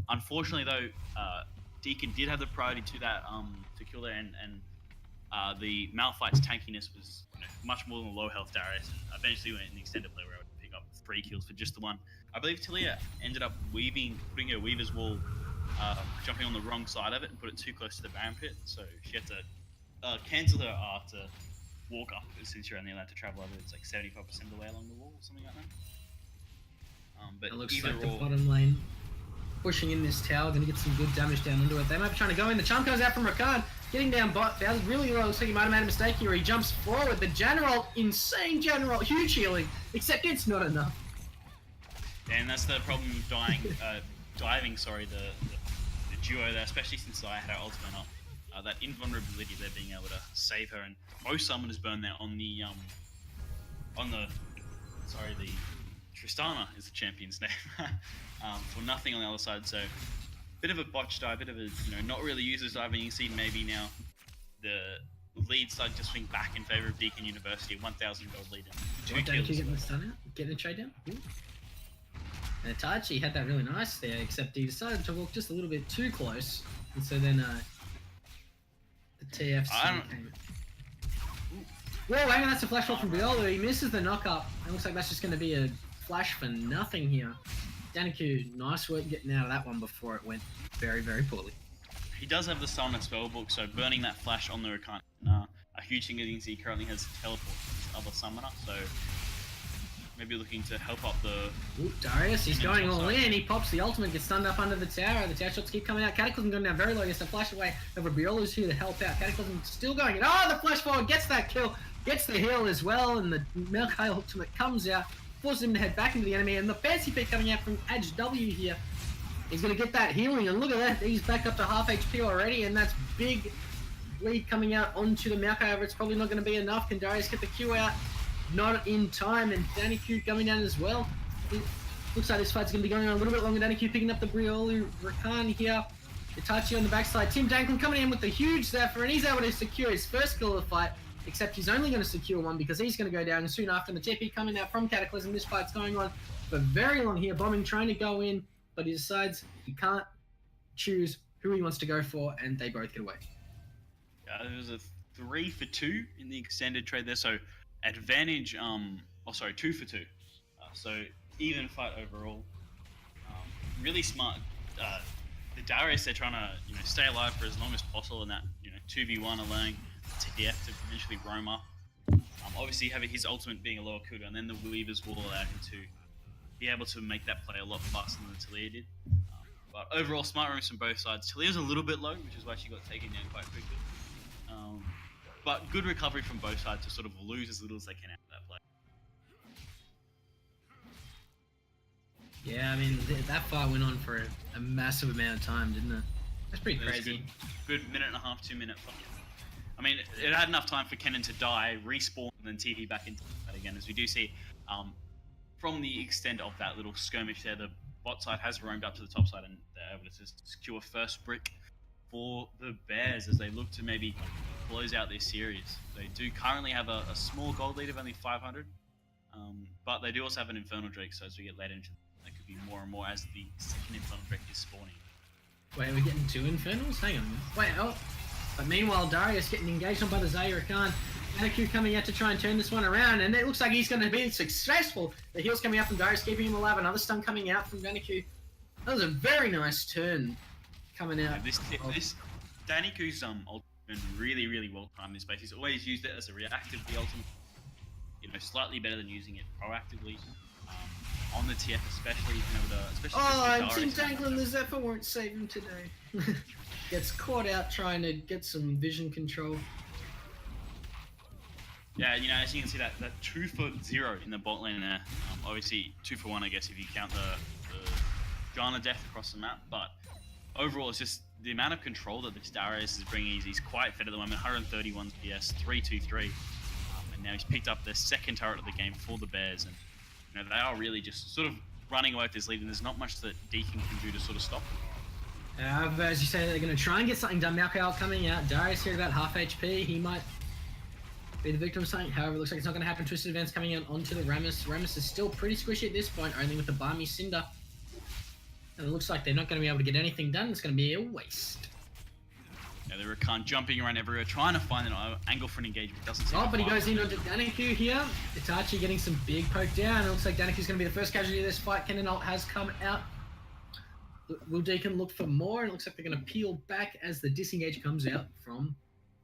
Unfortunately, though, Deakin did have the priority to that to kill there, and the Malphite's tankiness was much more than the low health Darius. And eventually, went in the extended play where I would pick up 3 kills for just the one. I believe Talia ended up putting her Weaver's Wall, jumping on the wrong side of it and put it too close to the Baron Pit, so she had to cancel her R to walk up, since you're only allowed to travel over, it's like 75% of the way along the wall or something like that. But It looks either like the or, bottom lane pushing in this tower, going to get some good damage down into it. They might be trying to go in. The charm comes out from Rakan, getting down bot. That was really low. Looks like he might have made a mistake here. He jumps forward. The general, insane general, huge healing, except it's not enough. and that's the problem with diving the duo there, especially since I had our ultimate up. That invulnerability there, being able to save her, and most summoners burn there on the Tristana is the champion's name, for nothing on the other side. So bit of a botch dive, bit of a not really users dive, and you can see maybe now the lead started to swing back in favor of Deakin University, 1,000 gold lead and 2 kills. Getting the stun out, getting a trade down. Ooh. And Itachi had that really nice there, except he decided to walk just a little bit too close, and so then the TF came. Whoa, hang on, that's a flash shot from Biolo. He misses the knock-up. It looks like that's just going to be a flash for nothing here. Daniku, nice work getting out of that one before it went very, very poorly. He does have the Summoner Spellbook, so burning that flash on the Rakan, a huge thing that you can see he currently has teleport to his other Summoner, so maybe looking to help up the... Ooh, Darius, he's going all in. He pops the ultimate, gets stunned up under the tower. The tower shots keep coming out. Cataclysm going down very low. Gets the flash away over Biolo's here to help out. Cataclysm still going in. Oh, the flash forward gets that kill. Gets the heal as well, and the Maokai ultimate comes out. Forces him to head back into the enemy, and the fancy pick coming out from Edge W here. He's going to get that healing, and look at that. He's back up to half HP already, and that's big lead coming out onto the Maokai. However, it's probably not going to be enough. Can Darius get the Q out? Not in time, and Danny Q coming down as well. It looks like this fight's going to be going on a little bit longer. Danny Q picking up the Briolu Rakan here. Itachi on the backside. Tim Danklin coming in with the huge Zephyr, and he's able to secure his first kill of the fight, except he's only going to secure one because he's going to go down soon after. And the TP coming out from Cataclysm. This fight's going on for very long here. Bombing trying to go in, but he decides he can't choose who he wants to go for, and they both get away. There was a 3-for-2 in the extended trade there, so advantage, 2 for 2. So even fight overall. Really smart. The Darius, they're trying to stay alive for as long as possible in that 2v1, allowing TF to eventually roam up. Obviously having his ultimate being a lower cooldown, and then the Weavers will allow him to be able to make that play a lot faster than Talia did. But overall, smart roams from both sides. Talia's a little bit low, which is why she got taken down quite quickly. But good recovery from both sides to sort of lose as little as they can out of that play. Yeah, I mean, that fight went on for a massive amount of time, didn't it? That's pretty crazy. Good minute and a half, 2-minute fight. I mean, it had enough time for Kennen to die, respawn, and then TP back into that again, as we do see from the extent of that little skirmish there, the bot side has roamed up to the top side, and they're able to secure first brick for the Bears as they look to maybe close out this series. They do currently have a small gold lead of only 500, but they do also have an Infernal Drake, so as we get later into that could be more and more as the second Infernal Drake is spawning. Wait, are we getting 2 Infernals? Hang on. Wait, oh. But meanwhile, Darius getting engaged on by the Zaire Khan. Anaku coming out to try and turn this one around, and it looks like he's going to be successful. The heal's coming out from Darius, keeping him alive. Another stun coming out from Daniku. That was a very nice turn coming out. Yeah, this Daniku's ultimate been really, really well timed in this space. He's always used it as a reactive the ultimate, slightly better than using it proactively. On the TF especially, and Tim Danklin, the Zephyr won't save him today. Gets caught out trying to get some vision control. Yeah, as you can see, that 2 for 0 in the bot lane there. Obviously 2 for 1, I guess, if you count the Jana death across the map. But overall, it's just the amount of control that this Darius is bringing. He's quite fed at the moment. 131 PS, 323, and now he's picked up the second turret of the game for the Bears, and they are really just sort of running away with this lead, and there's not much that Deakin can do to sort of stop them. As you say, they're going to try and get something done. Malkael coming out. Darius here about half HP. He might be the victim of something. However, it looks like it's not going to happen. Twisted Advance coming out onto the Rammus. Rammus is still pretty squishy at this point, only with the Barmy Cinder. And it looks like they're not going to be able to get anything done. It's going to be a waste. Yeah, the Rakan jumping around everywhere, trying to find an angle for an engagement. Doesn't seem Oh, to but he find goes in onto Daniku here. Itachi getting some big poke down. It looks like Daniku's going to be the first casualty of this fight. Kenanalt has come out. Will Deakin look for more? And it looks like they're going to peel back as the disengage comes out from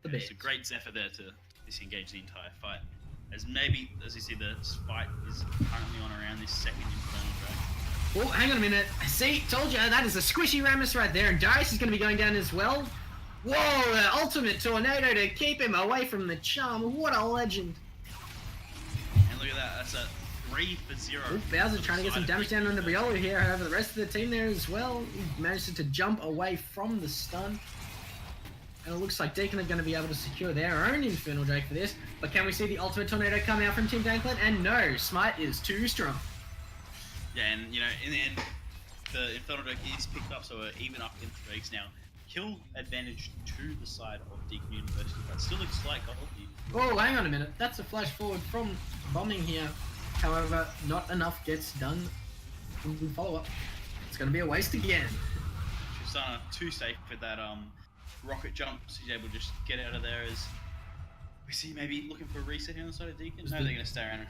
the Yeah, Bears. it's a great Zephyr there to disengage the entire fight. As maybe, as you see, the fight is currently on around this second Infernal Drag. Oh, hang on a minute. See, told you, that is a squishy Rammus right there. And Darius is going to be going down as well. Whoa, the ultimate tornado to keep him away from the charm. What a legend. And look at that, that's a 3 for 0. Oh, Bowser trying to get some damage down on the Briolo here. However, the rest of the team there as well. He managed to jump away from the stun. And it looks like Deakin are going to be able to secure their own Infernal Drake for this. But can we see the ultimate tornado come out from Team Danklin? And no, Smite is too strong. Yeah, and you know, in the end, the Infernal Drake is picked up, so we're even up in Drakes now. Kill advantage to the side of Deakin University, but still looks slight goal here. Oh, hang on a minute. That's a flash forward from bombing here. However, not enough gets done in follow-up. It's going to be a waste again. Tristana too safe with that rocket jump, so he's able to just get out of there as we see maybe looking for a reset here on the side of Deakin. No, they're going to stay around.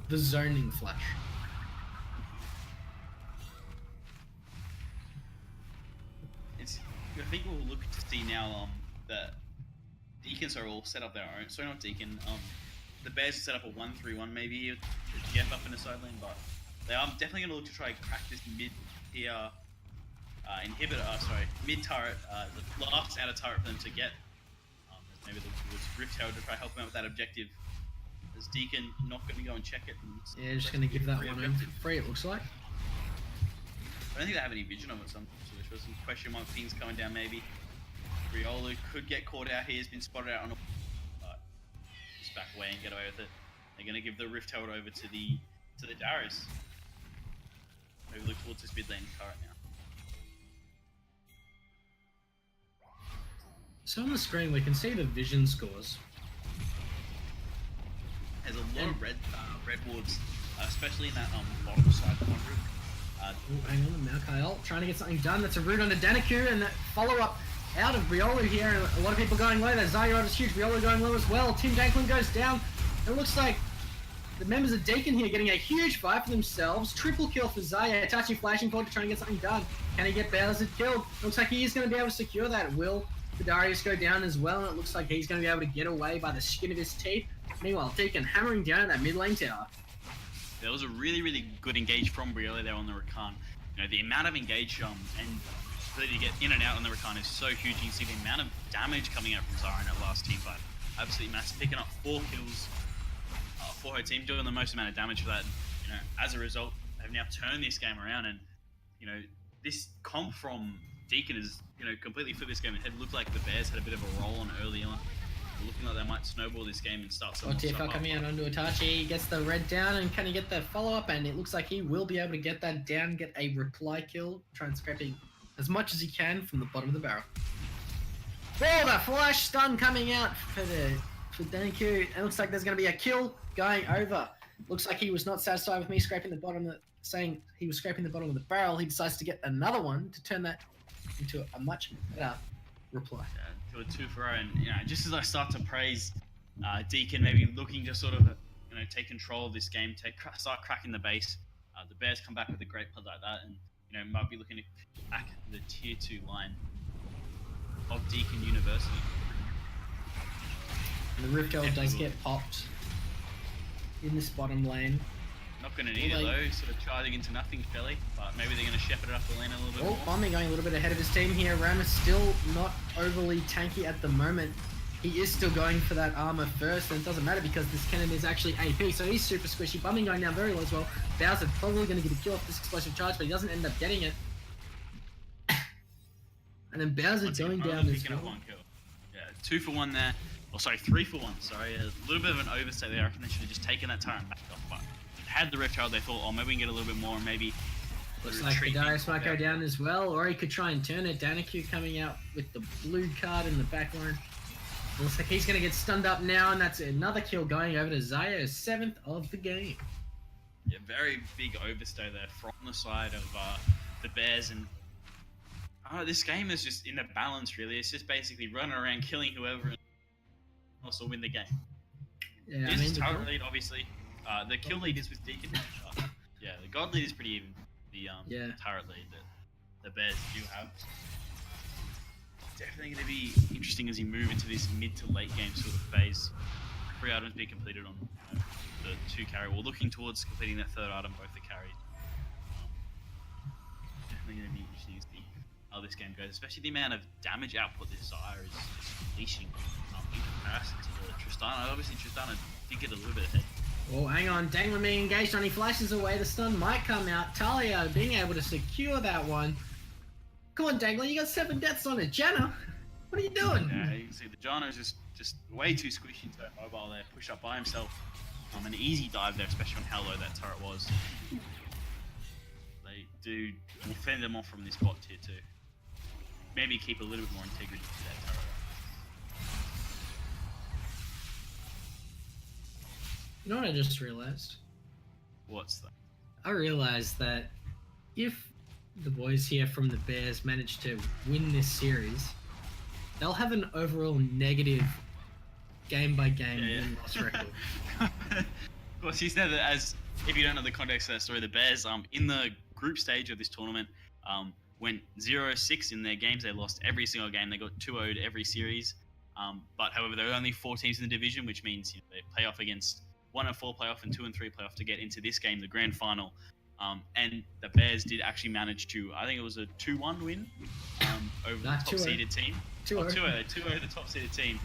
The zoning flash. I think we'll look to see now that Deacons are all set up their own. Sorry, not Deakin. The Bears are set up a 1-3-1 maybe with Jeff up in the side lane, but they are definitely going to look to try and crack this mid tier mid turret, the last outer turret for them to get. Maybe look towards Rift Herald to try and help them out with that objective. As Deakin not going to go and check it. And Yeah, just going to give that one over for free, it looks like. I don't think they have any vision of it, so there's some question mark things coming down maybe. Riolu could get caught out here, has been spotted out on a... But just back away and get away with it. They're going to give the Rift Herald over to the Darius. Maybe look towards this mid lane turret now. So on the screen we can see the vision scores. There's a lot of red wards, especially in that bottom side quadrant. Oh, hang on, Malkael trying to get something done. That's a root onto Daniku, and that follow-up out of Briolo here. And a lot of people going low. That Zarya is huge. Briolo going low as well. Team Danklin goes down. It looks like the members of Deakin here getting a huge fight for themselves. Triple kill for Zarya. Itachi flashing forward to try and get something done. Can he get Bowser killed? Looks like he is going to be able to secure that. Will the Darius go down as well? And it looks like he's going to be able to get away by the skin of his teeth. Meanwhile, Deakin hammering down at that mid lane tower. There was a really, really good engage from Briolo there on the Rakan. You know, the amount of engage and ability to get in and out on the Rakan is so huge. You can see the amount of damage coming out from Zara in that last team fight. Absolutely massive. Picking up 4 kills for her team, doing the most amount of damage for that. And, you know, as a result, they've now turned this game around. And, you know, this comp from Deakin is, you know, completely flipped this game ahead. It looked like the Bears had a bit of a roll on early on. Looking like they might snowball this game and start some TFL coming out onto Itachi. He gets the red down, and can he get that follow-up? And it looks like he will be able to get that down, get a reply kill, try and scraping as much as he can from the bottom of the barrel. Oh, the flash stun coming out for Daniku. It looks like there's going to be a kill going over. Looks like he was not satisfied with me scraping the bottom, saying he was scraping the bottom of the barrel. He decides to get another one to turn that into a much better reply. To a 2 for 0, and you know, just as I start to praise Deakin, maybe looking to sort of take control of this game, start cracking the base. The Bears come back with a great play like that, and you know might be looking to back the tier 2 line of Deakin University. And the Rift Herald does get popped in this bottom lane. Not going to need it though, sort of charging into nothing, Shelly, but maybe they're going to shepherd it up the lane a little bit more. Bombing going a little bit ahead of his team here. Ram is still not overly tanky at the moment. He is still going for that armor first, and it doesn't matter because this cannon is actually AP, so he's super squishy. Bombing going down very low as well. Bowser probably going to get a kill off this explosive charge, but he doesn't end up getting it. And then Bowser going down as well. 1 kill. Yeah, 2 for 1 there. Oh, sorry, 3 for 1. Sorry, a little bit of an overstay there. I reckon they should have just taken that turret back off, but had the Rift Herald, they thought, oh, maybe we can get a little bit more and maybe Looks like the retreat Darius being might go called out. down as well, or he could try and turn it. Danaku coming out with the blue card in the back line. Looks like he's going to get stunned up now, and that's another kill going over to Zayo, 7th of the game. Yeah, very big overstay there from the side of the Bears, and this game is just in a balance really. It's just basically running around killing whoever and also win the game. Yeah, This is the turret goal- lead, obviously. The kill lead is with Deakin. Yeah, the god lead is pretty even. The Yeah. turret lead that the Bears do have. Definitely going to be interesting as you move into this mid to late game sort of phase. 3 items being completed on the 2 carry. We're looking towards completing that 3rd item, both the carries. Definitely going to be interesting to see how this game goes, especially the amount of damage output this Zyre is unleashing in comparison to the Tristana. Obviously, Tristana did get a little bit ahead. Oh, hang on. Dangler being engaged on. He flashes away. The stun might come out. Talia being able to secure that one. Come on, Dangler. You got 7 deaths on it. Janna, what are you doing? Yeah, you can see the Jono is just way too squishy to mobile there. Push up by himself. An easy dive there, especially on how low that turret was. They do fend them off from this bot tier too. Maybe keep a little bit more integrity to that turret. You know what I just realized? What's that? I realized that if the boys here from the Bears manage to win this series, they'll have an overall negative game-by-game Yeah, yeah. win-loss record. Of course, he's never as. If you don't know the context of that story, the Bears in the group stage of this tournament went 0-6 in their games. They lost every single game. They got 2-0'd every series. But however, there are only 4 teams in the division, which means they play off against 1-4 playoff and 2-3 playoff to get into this game, the grand final. And the Bears did actually manage to, I think it was a 2-1 win over the 2-0. top seeded team. 2-0. 2-0 the top seeded team,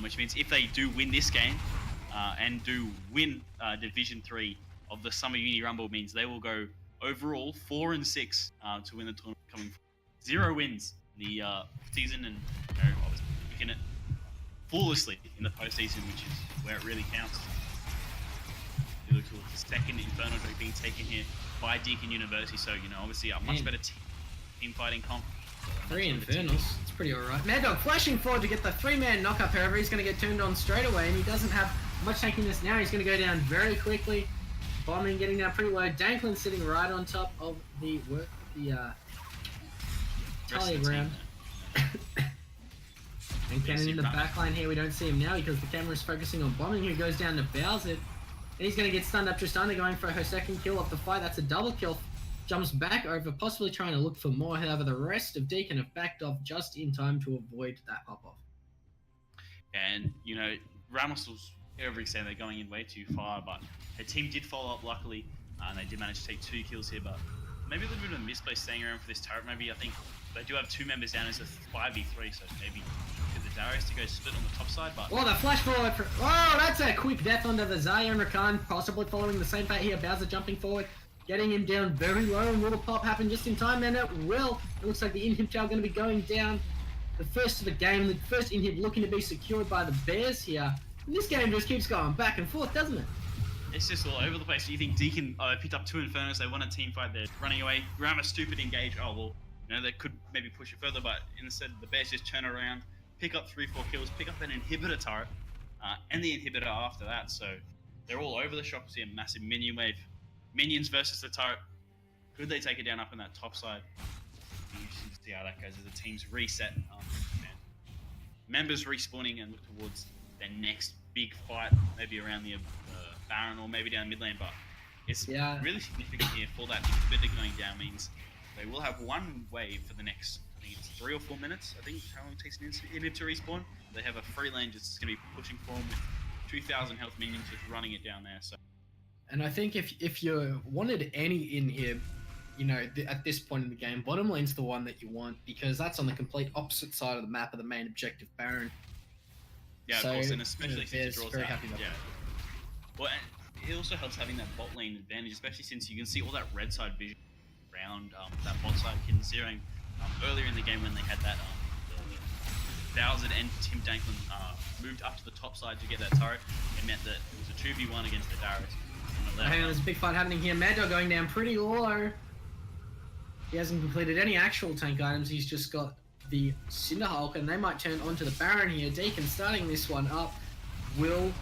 which means if they do win this game and do win Division 3 of the Summer Uni Rumble, means they will go overall 4-6 to win the tournament coming forward. 0 wins in the season, and obviously picking it flawlessly in the postseason, which is where it really counts. You look towards the 2nd Inferno Drake being taken here by Deakin University, so obviously a much Man. better team fighting comp. 3 Infernals. It's pretty alright. Mad Dog flashing forward to get the 3-man knockup. However, he's going to get turned on straight away, and he doesn't have much taking this now. He's going to go down very quickly. Bombing getting down pretty low. Danklin sitting right on top of the Talia ground. And Cannon in the back line here. We don't see him now because the camera is focusing on Bombing, who goes down to Bowser. And he's going to get stunned up. Tristana going for her 2nd kill of the fight. That's a double kill. Jumps back over, possibly trying to look for more. However, the rest of Deakin have backed off just in time to avoid that pop-off. And, Ramos was every saying they're going in way too far, but her team did follow up luckily, and they did manage to take 2 kills here, but maybe a little bit of a misplay staying around for this turret. Maybe I think they do have 2 members down as a 5v3, so maybe for the Darius to go split on the top side, but... Oh, the flash forward for... Oh, that's a quick death onto the Zaya and Rakan, possibly following the same fate here. Bowser jumping forward, getting him down very low, and will the pop happen just in time? And it will. It looks like the inhib tower going to be going down. The first of the game, the first inhib looking to be secured by the Bears here. And this game just keeps going back and forth, doesn't it? It's just all over the place. You think Deakin picked up 2 Infernos, they won a team fight, they're running away. Ramos stupid engage. Oh, well, they could maybe push it further, but instead the Bears just turn around, pick up 3-4 kills, pick up an inhibitor turret, and the inhibitor after that. So they're all over the shop. See a massive minion wave. Minions versus the turret. Could they take it down up on that top side? Be interesting to see how that goes as the teams reset. Members respawning and look towards their next big fight, maybe around the Baron or maybe down mid lane. But it's really significant here for that inhibitor going down. Means they will have 1 wave for the next, I think it's 3 or 4 minutes. I think how long it takes an inhib to respawn. They have a free lane just going to be pushing for them with 2,000 health minions just running it down there. So. And I think if you wanted any inhib, at this point in the game, bottom lane's the one that you want, because that's on the complete opposite side of the map of the main objective Baron. Yeah, So, of course, and especially since it draws very out. happy about Yeah. Well, and it also helps having that bot lane advantage, especially since you can see all that red side vision around that bot side kid zeroing earlier in the game when they had that Bowser and Tim Danklin moved up to the top side to get that turret. It meant that it was a 2v1 against the Darius. Hang on, there's a big fight happening here. Mad Dog going down pretty low. He hasn't completed any actual tank items. He's just got the Cinder Hulk, and they might turn onto the Baron here. Deakin starting this one up. Will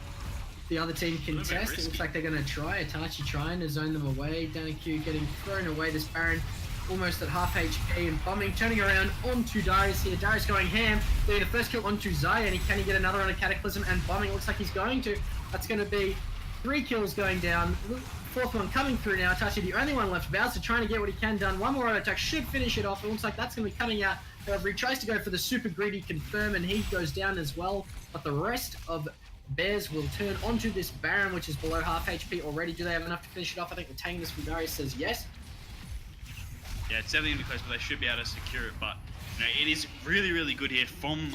the other team contest? It looks like they're going to try. Itachi trying to zone them away. Danaku getting thrown away. This Baron almost at half HP and bombing, turning around onto Darius here. Darius going ham, doing the first kill onto Zaya, and can he get another on a Cataclysm and bombing? Looks like he's going to. That's going to be 3 kills going down. Fourth one coming through now. Itachi the only one left. Bowser trying to get what he can done. One more auto attack should finish it off. It looks like that's going to be coming out. However, he tries to go for the super greedy confirm, and he goes down as well. But the rest of Bears will turn onto this Baron, which is below half HP already. Do they have enough to finish it off? I think the Tangus from Darius says yes. Yeah, it's definitely gonna be close, but they should be able to secure it. But you know, it is really good here from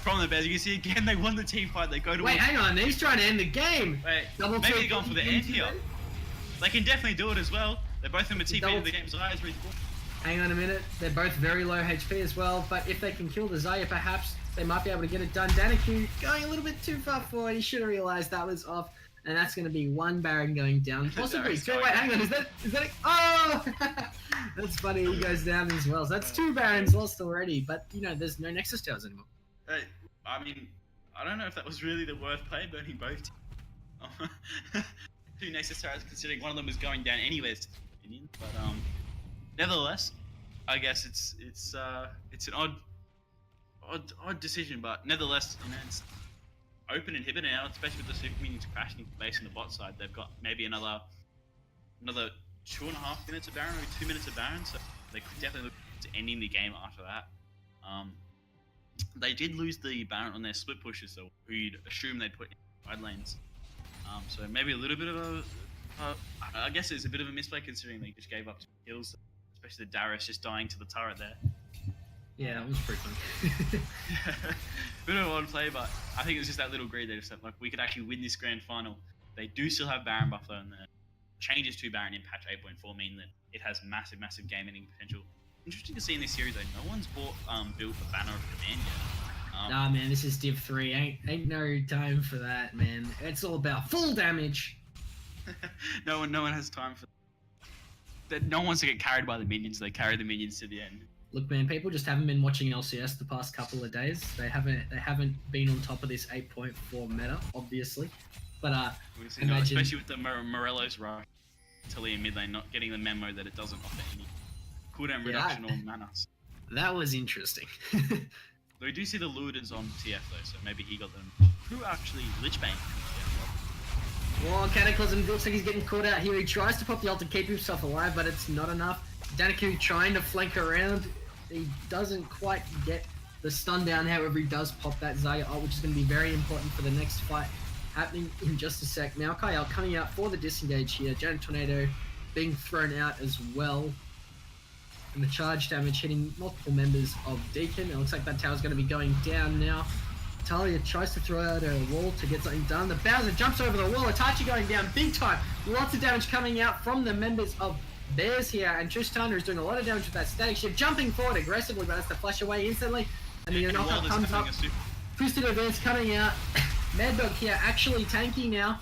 from the Bears. You can see again they won the team fight. They go to Wait, hang on, he's trying to end the game. Wait, Double maybe kill they're going for the end here. They can definitely do it as well. They're both in the team of the game's eyes. Really cool. Hang on a minute, they're both very low HP as well, but if they can kill the Zaya, perhaps they might be able to get it done. Danaku going a little bit too far forward. He should have realized that was off. And that's going to be 1 Baron going down. Possibly 2. Wait, hang on. Is that it? Oh! That's funny. He goes down as well. So that's 2 Barons lost already. But, you know, there's no Nexus Towers anymore. Hey, I mean, I don't know if that was really the worth play, burning both teams. 2 Nexus Towers, considering one of them was going down anyways. But, nevertheless, I guess it's an odd decision. But nevertheless, you know, it's open inhibitor now, especially with the super minions crashing base on the bot side. They've got maybe another 2.5 minutes of Baron, or 2 minutes of Baron, so they could definitely look to ending the game after that. They did lose the Baron on their split pushes, so we'd assume they'd put in side lanes. So maybe a little bit of a, I guess it's a bit of a misplay considering they just gave up 2 kills, especially the Darius just dying to the turret there. Yeah, that was pretty fun. Bit of an odd play, but I think it was just that little greed. They just said, like, we could actually win this grand final. They do still have Baron buff though, and the changes to Baron in patch 8.4 mean that it has massive game-ending potential. Interesting to see in this series though, no one's built a Banner of Command yet. Nah, man, this is Div 3. Ain't no time for that, man. It's all about full damage. no one has time for that. No one wants to get carried by the minions. They carry the minions to the end. Look, man, people just haven't been watching LCS the past couple of days. They haven't been on top of this 8.4 meta, obviously. But imagine, especially with the Morello's rush, Talia mid lane not getting the memo that it doesn't offer any cooldown reduction or mana. That was interesting. We do see the Ludens on TF though, so maybe he got them. Who actually Lichbane? Well, Cataclysm looks like he's getting caught out here. He tries to pop the ult to keep himself alive, but it's not enough. Danaku trying to flank around. He doesn't quite get the stun down, however he does pop that Zaya ult, which is going to be very important for the next fight happening in just a sec. Now Kyle coming out for the disengage here. Giant Tornado being thrown out as well. And the charge damage hitting multiple members of Deakin. It looks like that tower's going to be going down now. Talia tries to throw out a wall to get something done. The Bowser jumps over the wall. Itachi going down big time. Lots of damage coming out from the members of Bears here, and Tristana is doing a lot of damage with that static shift, jumping forward aggressively, but that's to flash away instantly. And the knockup comes up. Twisted Advance coming out. Mad Dog here actually tanking now.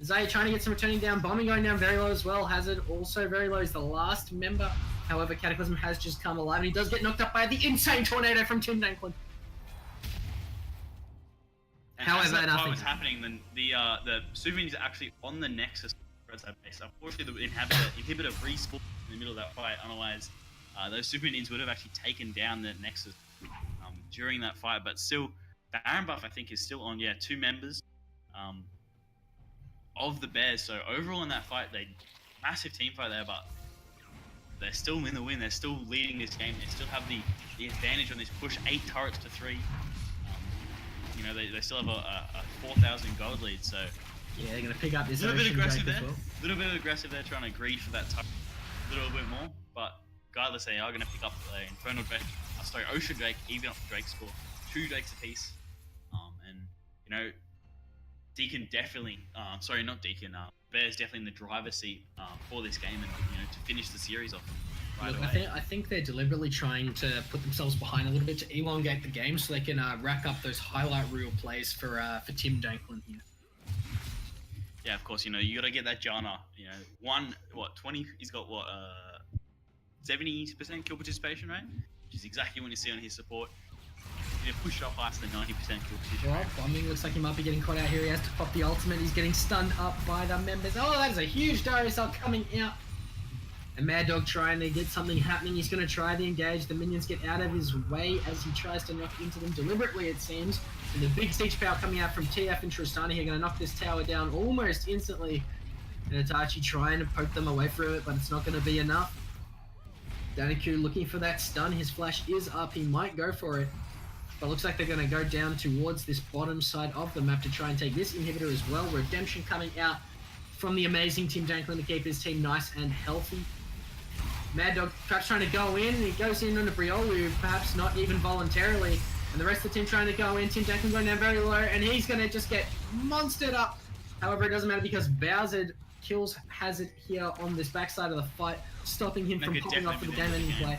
Zaya trying to get some returning down. Bombing going down very low as well. Hazard also very low is the last member. However, Cataclysm has just come alive, and he does get knocked up by the insane tornado from Tim Danklin. However, nothing was happening. Then the super minions are actually on the Nexus base. Unfortunately, the inhibitor respawned in the middle of that fight. Otherwise, those super minions would have actually taken down the Nexus during that fight. But still, the Baron buff I think is still on. Yeah, 2 members of the Bears. So overall in that fight, they massive team fight there, but they're still in the win. They're still leading this game. They still have the advantage on this push. 8 turrets to 3. You know, they still have a 4,000 gold lead. So yeah, they're gonna pick up this. A little bit aggressive there. A little bit aggressive there, trying to greed for that turret a little bit more. But regardless, they are gonna pick up the Infernal Drake. Ocean Drake, even up the Drake score. 2 Drakes apiece. And you know, Deakin definitely. Not Deakin. Bears definitely in the driver's seat for this game, and you know, to finish the series off right away. I think they're deliberately trying to put themselves behind a little bit to elongate the game, so they can rack up those highlight reel plays for Tim Danklin here. yeah, of course, you know, you got to get that Jana. You know, 20? He's got 70% kill participation rate, which is exactly what you see on his support. You know, push it up past the 90% kill participation Well, rate. Bombing looks like he might be getting caught out here. He has to pop the ultimate. He's getting stunned up by the members. Oh, that is a huge Darius ult coming out. And Mad Dog trying to get something happening. He's going to try the engage. The minions get out of his way as he tries to knock into them deliberately, it seems. And the big siege power coming out from TF and Tristani here, going to knock this tower down almost instantly. And Itachi trying to poke them away from it, but it's not going to be enough. Daniku looking for that stun. His flash is up. He might go for it. But looks like they're going to go down towards this bottom side of the map to try and take this inhibitor as well. Redemption coming out from the amazing Tim Danklin to keep his team nice and healthy. Mad Dog perhaps trying to go in, and he goes in on the Briolu, perhaps not even voluntarily. And the rest of the team trying to go in. Tim Danklin going down very low, and he's going to just get monstered up. However, it doesn't matter because Bowser kills Hazard here on this backside of the fight, stopping him That from could popping off for the definitely game-ending be the play.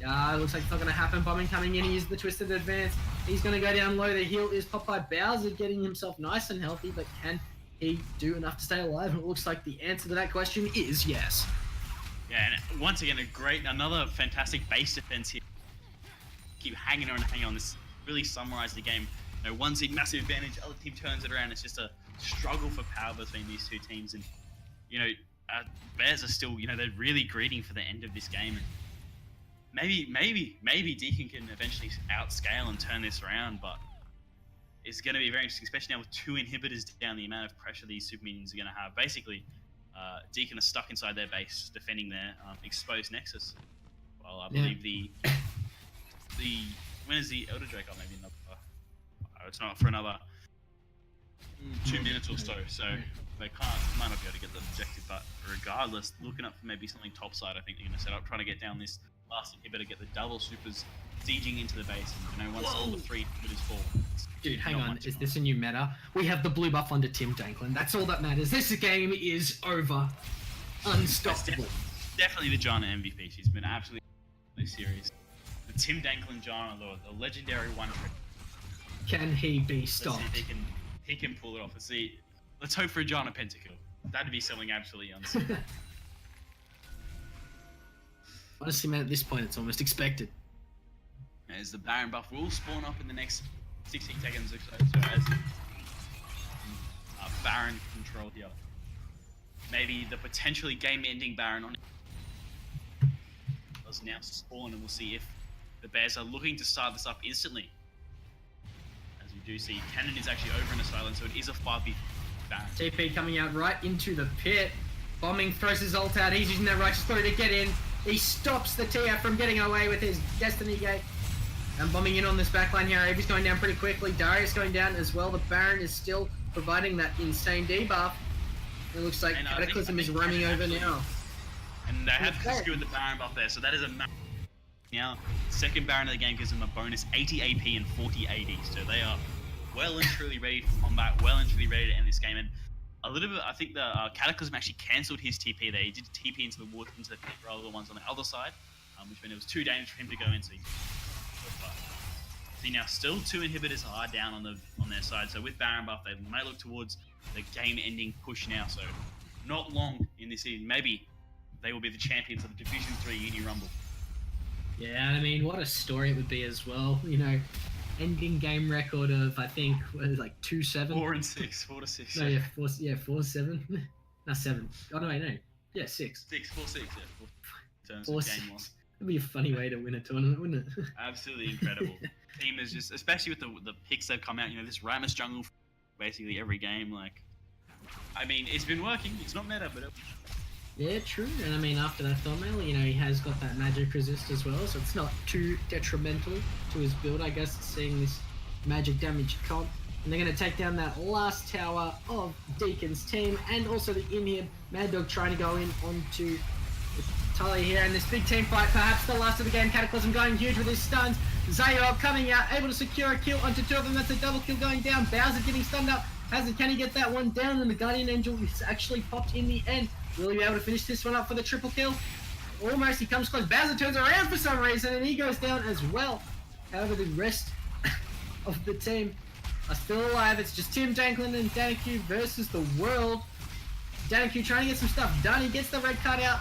Yeah, it looks like it's not going to happen. Bombing coming in. He uses the twisted advance. He's going to go down low. The heal is popped by Bowser, getting himself nice and healthy, but can he do enough to stay alive? And it looks like the answer to that question is yes. Yeah, and once again, another fantastic base defense here. Keep hanging on and hanging on. This really summarized the game. You know, one seed, massive advantage. Other team turns it around. It's just a struggle for power between these two teams. And, you know, Bears are still, you know, they're really greeting for the end of this game. And maybe Deakin can eventually outscale and turn this around, but it's going to be very interesting, especially now with 2 inhibitors down, the amount of pressure these super minions are going to have. Basically, Deakin are stuck inside their base, defending their exposed nexus. Well, I believe the when is the Elder Drake? Oh, maybe another. It's not for another 2 minutes or so. So they might not be able to get the objective. But regardless, looking up for maybe something topside, I think they're going to set up, trying to get down this last inhibitor, get the double supers sieging into the base. And, you know, once all the 3 inhibitors fall. Dude, hang on. Is this a new meta? We have the blue buff under Tim Danklin. That's all that matters. This game is over. Unstoppable. Definitely the Jana MVP. She's been absolutely serious. The Tim Danklin Jana, the legendary one trick. Can he be Let's stopped? see if he can pull it off. Let's hope for a Jana pentakill. That'd be something absolutely unseen. Honestly, man, at this point, it's almost expected. As the Baron buff will spawn up in the next 60 seconds or so. So as Baron control here. Maybe the potentially game-ending Baron on it does now spawn, and we'll see if the Bears are looking to start this up instantly. As we do see, Cannon is actually over in a silence, so it is a 5v Baron. TP coming out right into the pit. Bombing throws his ult out. He's using that righteous glory to get in. He stops the TF from getting away with his Destiny Gate. And bombing in on this backline here. Avi's going down pretty quickly. Darius going down as well. The Baron is still providing that insane debuff. It looks like Cataclysm is roaming over now. And they have secured the Baron buff there, so that is a now, second Baron of the game gives them a bonus 80 AP and 40 AD, so they are well and truly ready for combat, well and truly ready to end this game. And a little bit, I think the Cataclysm actually cancelled his TP there. He did TP into the water, into the pit, rather than the ones on the other side, which meant it was too dangerous for him to go in. So see now, still 2 inhibitors are down on their side. So with Baron buff, they may look towards the game-ending push now. So not long in this season, maybe they will be the champions of the Division 3 Uni Rumble. Yeah, I mean, what a story it would be as well. You know, ending game record of, I think, what is it, like 2-7? 4 and 6, 4 to 6. No, yeah, 4-7. No, 7. Oh, no, wait, no. Yeah, 6. 4-6, yeah. In terms 4-6. of game loss. That'd be a funny way to win a tournament, wouldn't it? Absolutely incredible. Team is just, especially with the picks that come out, you know, this Rammus jungle basically every game, like, I mean, it's been working. It's not meta, but Yeah, true. And I mean, after that thumbnail, you know, he has got that magic resist as well, so it's not too detrimental to his build, I guess, seeing this magic damage comp. And they're going to take down that last tower of Deakin's team, and also the inhib. Mad Dog trying to go in onto Tully here, and this big team fight, perhaps the last of the game. Cataclysm going huge with his stuns. Zayo coming out, able to secure a kill onto 2 of them. That's a double kill going down. Bowser getting stunned up. Hazard, can he get that one down? And the Guardian Angel is actually popped in the end. Will he be able to finish this one up for the triple kill? Almost, he comes close. Bowser turns around for some reason, and he goes down as well. However, the rest of the team are still alive. It's just Tim Danklin and Daniku versus the world. Deakin trying to get some stuff done. He gets the red card out.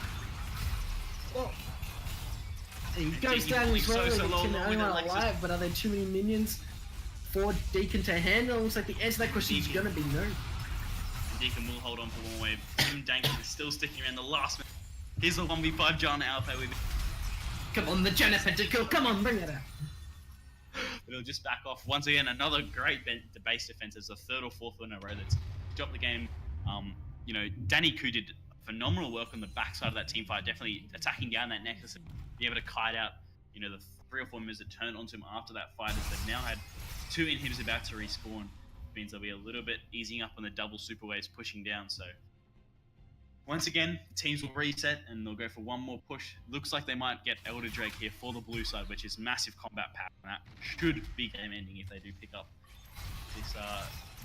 Oh. He goes Deakin down going as well. so He low can with only Alexis. alive, but are there too many minions for Deakin to handle? Looks like the answer to that question is Deakin. going to be no. Deacon will hold on for one wave. Team Dankin is still sticking around the last minute. Here's a 1v5 John Alpha with Come on, the Jennifer to kill. Come on, bring it out. but he'll just back off. Once again, another great base defense as the third or fourth in a row that's dropped the game. Danny Koo did phenomenal work on the backside of that team fight, definitely attacking down that Nexus and be able to kite out, the 3 or 4 members that turned onto him after that fight, as they've now had 2 inhibitors about to respawn. Means they'll be a little bit easing up on the double super waves pushing down. So once again, teams will reset and they'll go for one more push. Looks like they might get Elder Drake here for the blue side, which is massive combat power. And that should be game ending if they do pick up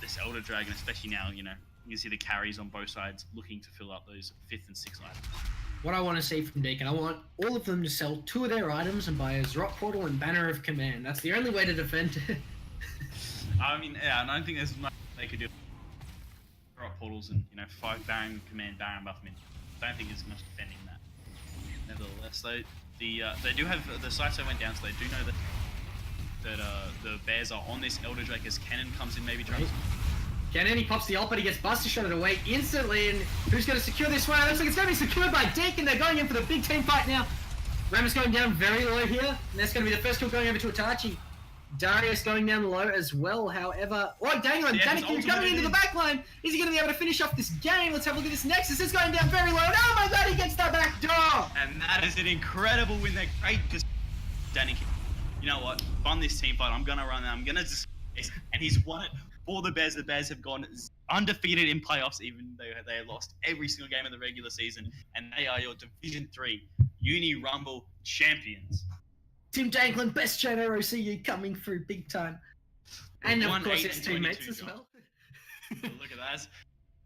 this Elder Dragon, especially now. You can see the carries on both sides looking to fill up those 5th and 6th items. What I want to see from Deakin, I want all of them to sell 2 of their items and buy a Zrot Portal and Banner of Command. That's the only way to defend it. I mean, yeah, and I don't think there's much they could do. Drop portals and 5 Baron Command, Baron buff. I mean, I don't think there's much defending that. Nevertheless, though, they do have the sights that went down, so they do know that the bears are on this Elder Drake as Cannon comes in, maybe tries. Cannon, he pops the ult, but he gets Buster Shot away instantly. And who's going to secure this one? It looks like it's going to be secured by Deakin. They're going in for the big team fight now. Ram is going down very low here, and that's going to be the first kill going over to Itachi. Darius going down low as well, however... Oh, Daniel, Yeah, Danik his coming ultimate into the in. back line. Is he going to be able to finish off this game? Let's have a look at this Nexus. It's going down very low. And oh my god, he gets the back door! And that is an incredible win. They're great because Danny, you know what? Fun this team fight. I'm gonna run. I'm gonna just, and he's won it for the Bears. The Bears have gone undefeated in playoffs, even though they lost every single game in the regular season, and they are your Division 3 Uni Rumble champions. Tim Danklin, best Chain ROCU coming through big time. And of 1, course 8, his and 22, teammates as John. well. Look at that.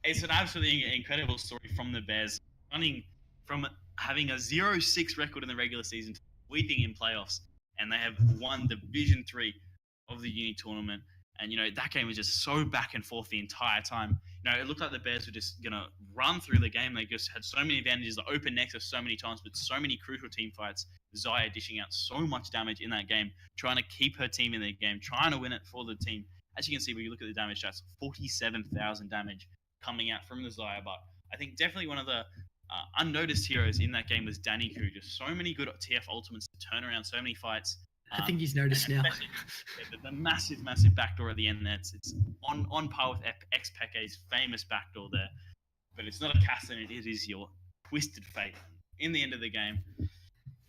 It's an absolutely incredible story from the Bears, running from having a 0-6 record in the regular season to sweeping in playoffs, and they have won Division 3 of the Uni tournament. And that game was just so back and forth the entire time. It looked like the Bears were just gonna run through the game. They just had so many advantages, the open Nexus so many times, but so many crucial team fights. Zaya dishing out so much damage in that game, trying to keep her team in the game, trying to win it for the team. As you can see, when you look at the damage stats, 47,000 damage coming out from the Zaya. But I think definitely one of the unnoticed heroes in that game was Danny Koo. Just so many good TF ultimates to turn around so many fights. I think he's noticed now. The massive backdoor at the end there. It's on par with X-Peke's famous backdoor there. But it's not a cast in it is your twisted fate in the end of the game.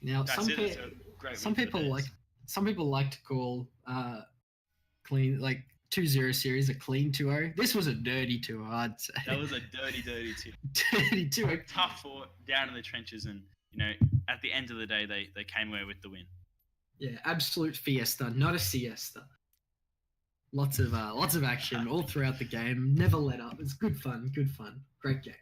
Now, That's some, it. It's a great some win for the people Bears. some people like to call clean 2-0 series a clean 2-0. This was a dirty 2-0, I'd say. That was a dirty 2. dirty 2-0. Tough fought down in the trenches, and at the end of the day, they came away with the win. Yeah, absolute fiesta, not a siesta. Lots of action all throughout the game. Never let up. It's good fun. Great game.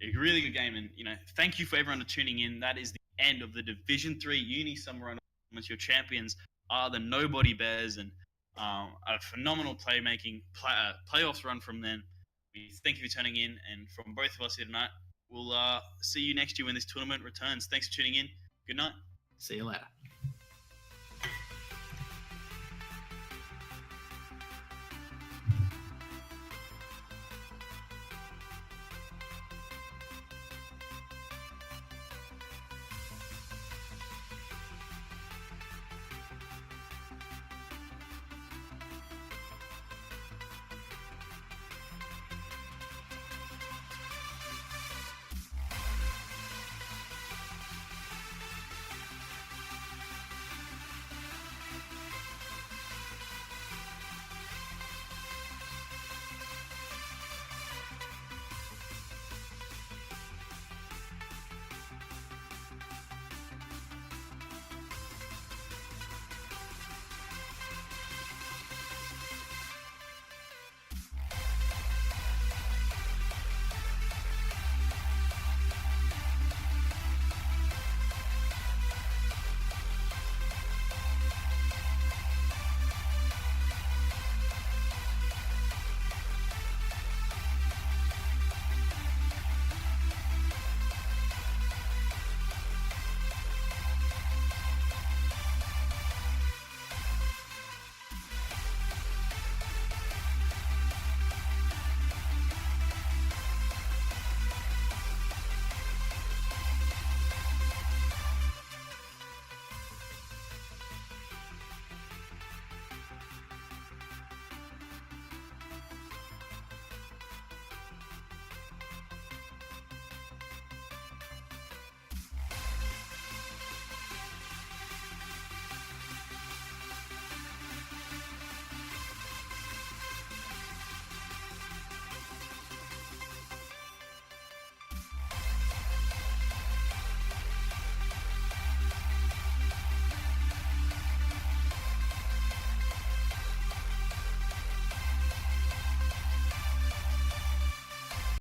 A really good game, and thank you for everyone for tuning in. That is the end of the Division 3 Uni Summer Run. Your champions are the Nobody Bears, and a phenomenal playoffs run from them. We thank you for tuning in, and from both of us here tonight, we'll see you next year when this tournament returns. Thanks for tuning in. Good night. See you later.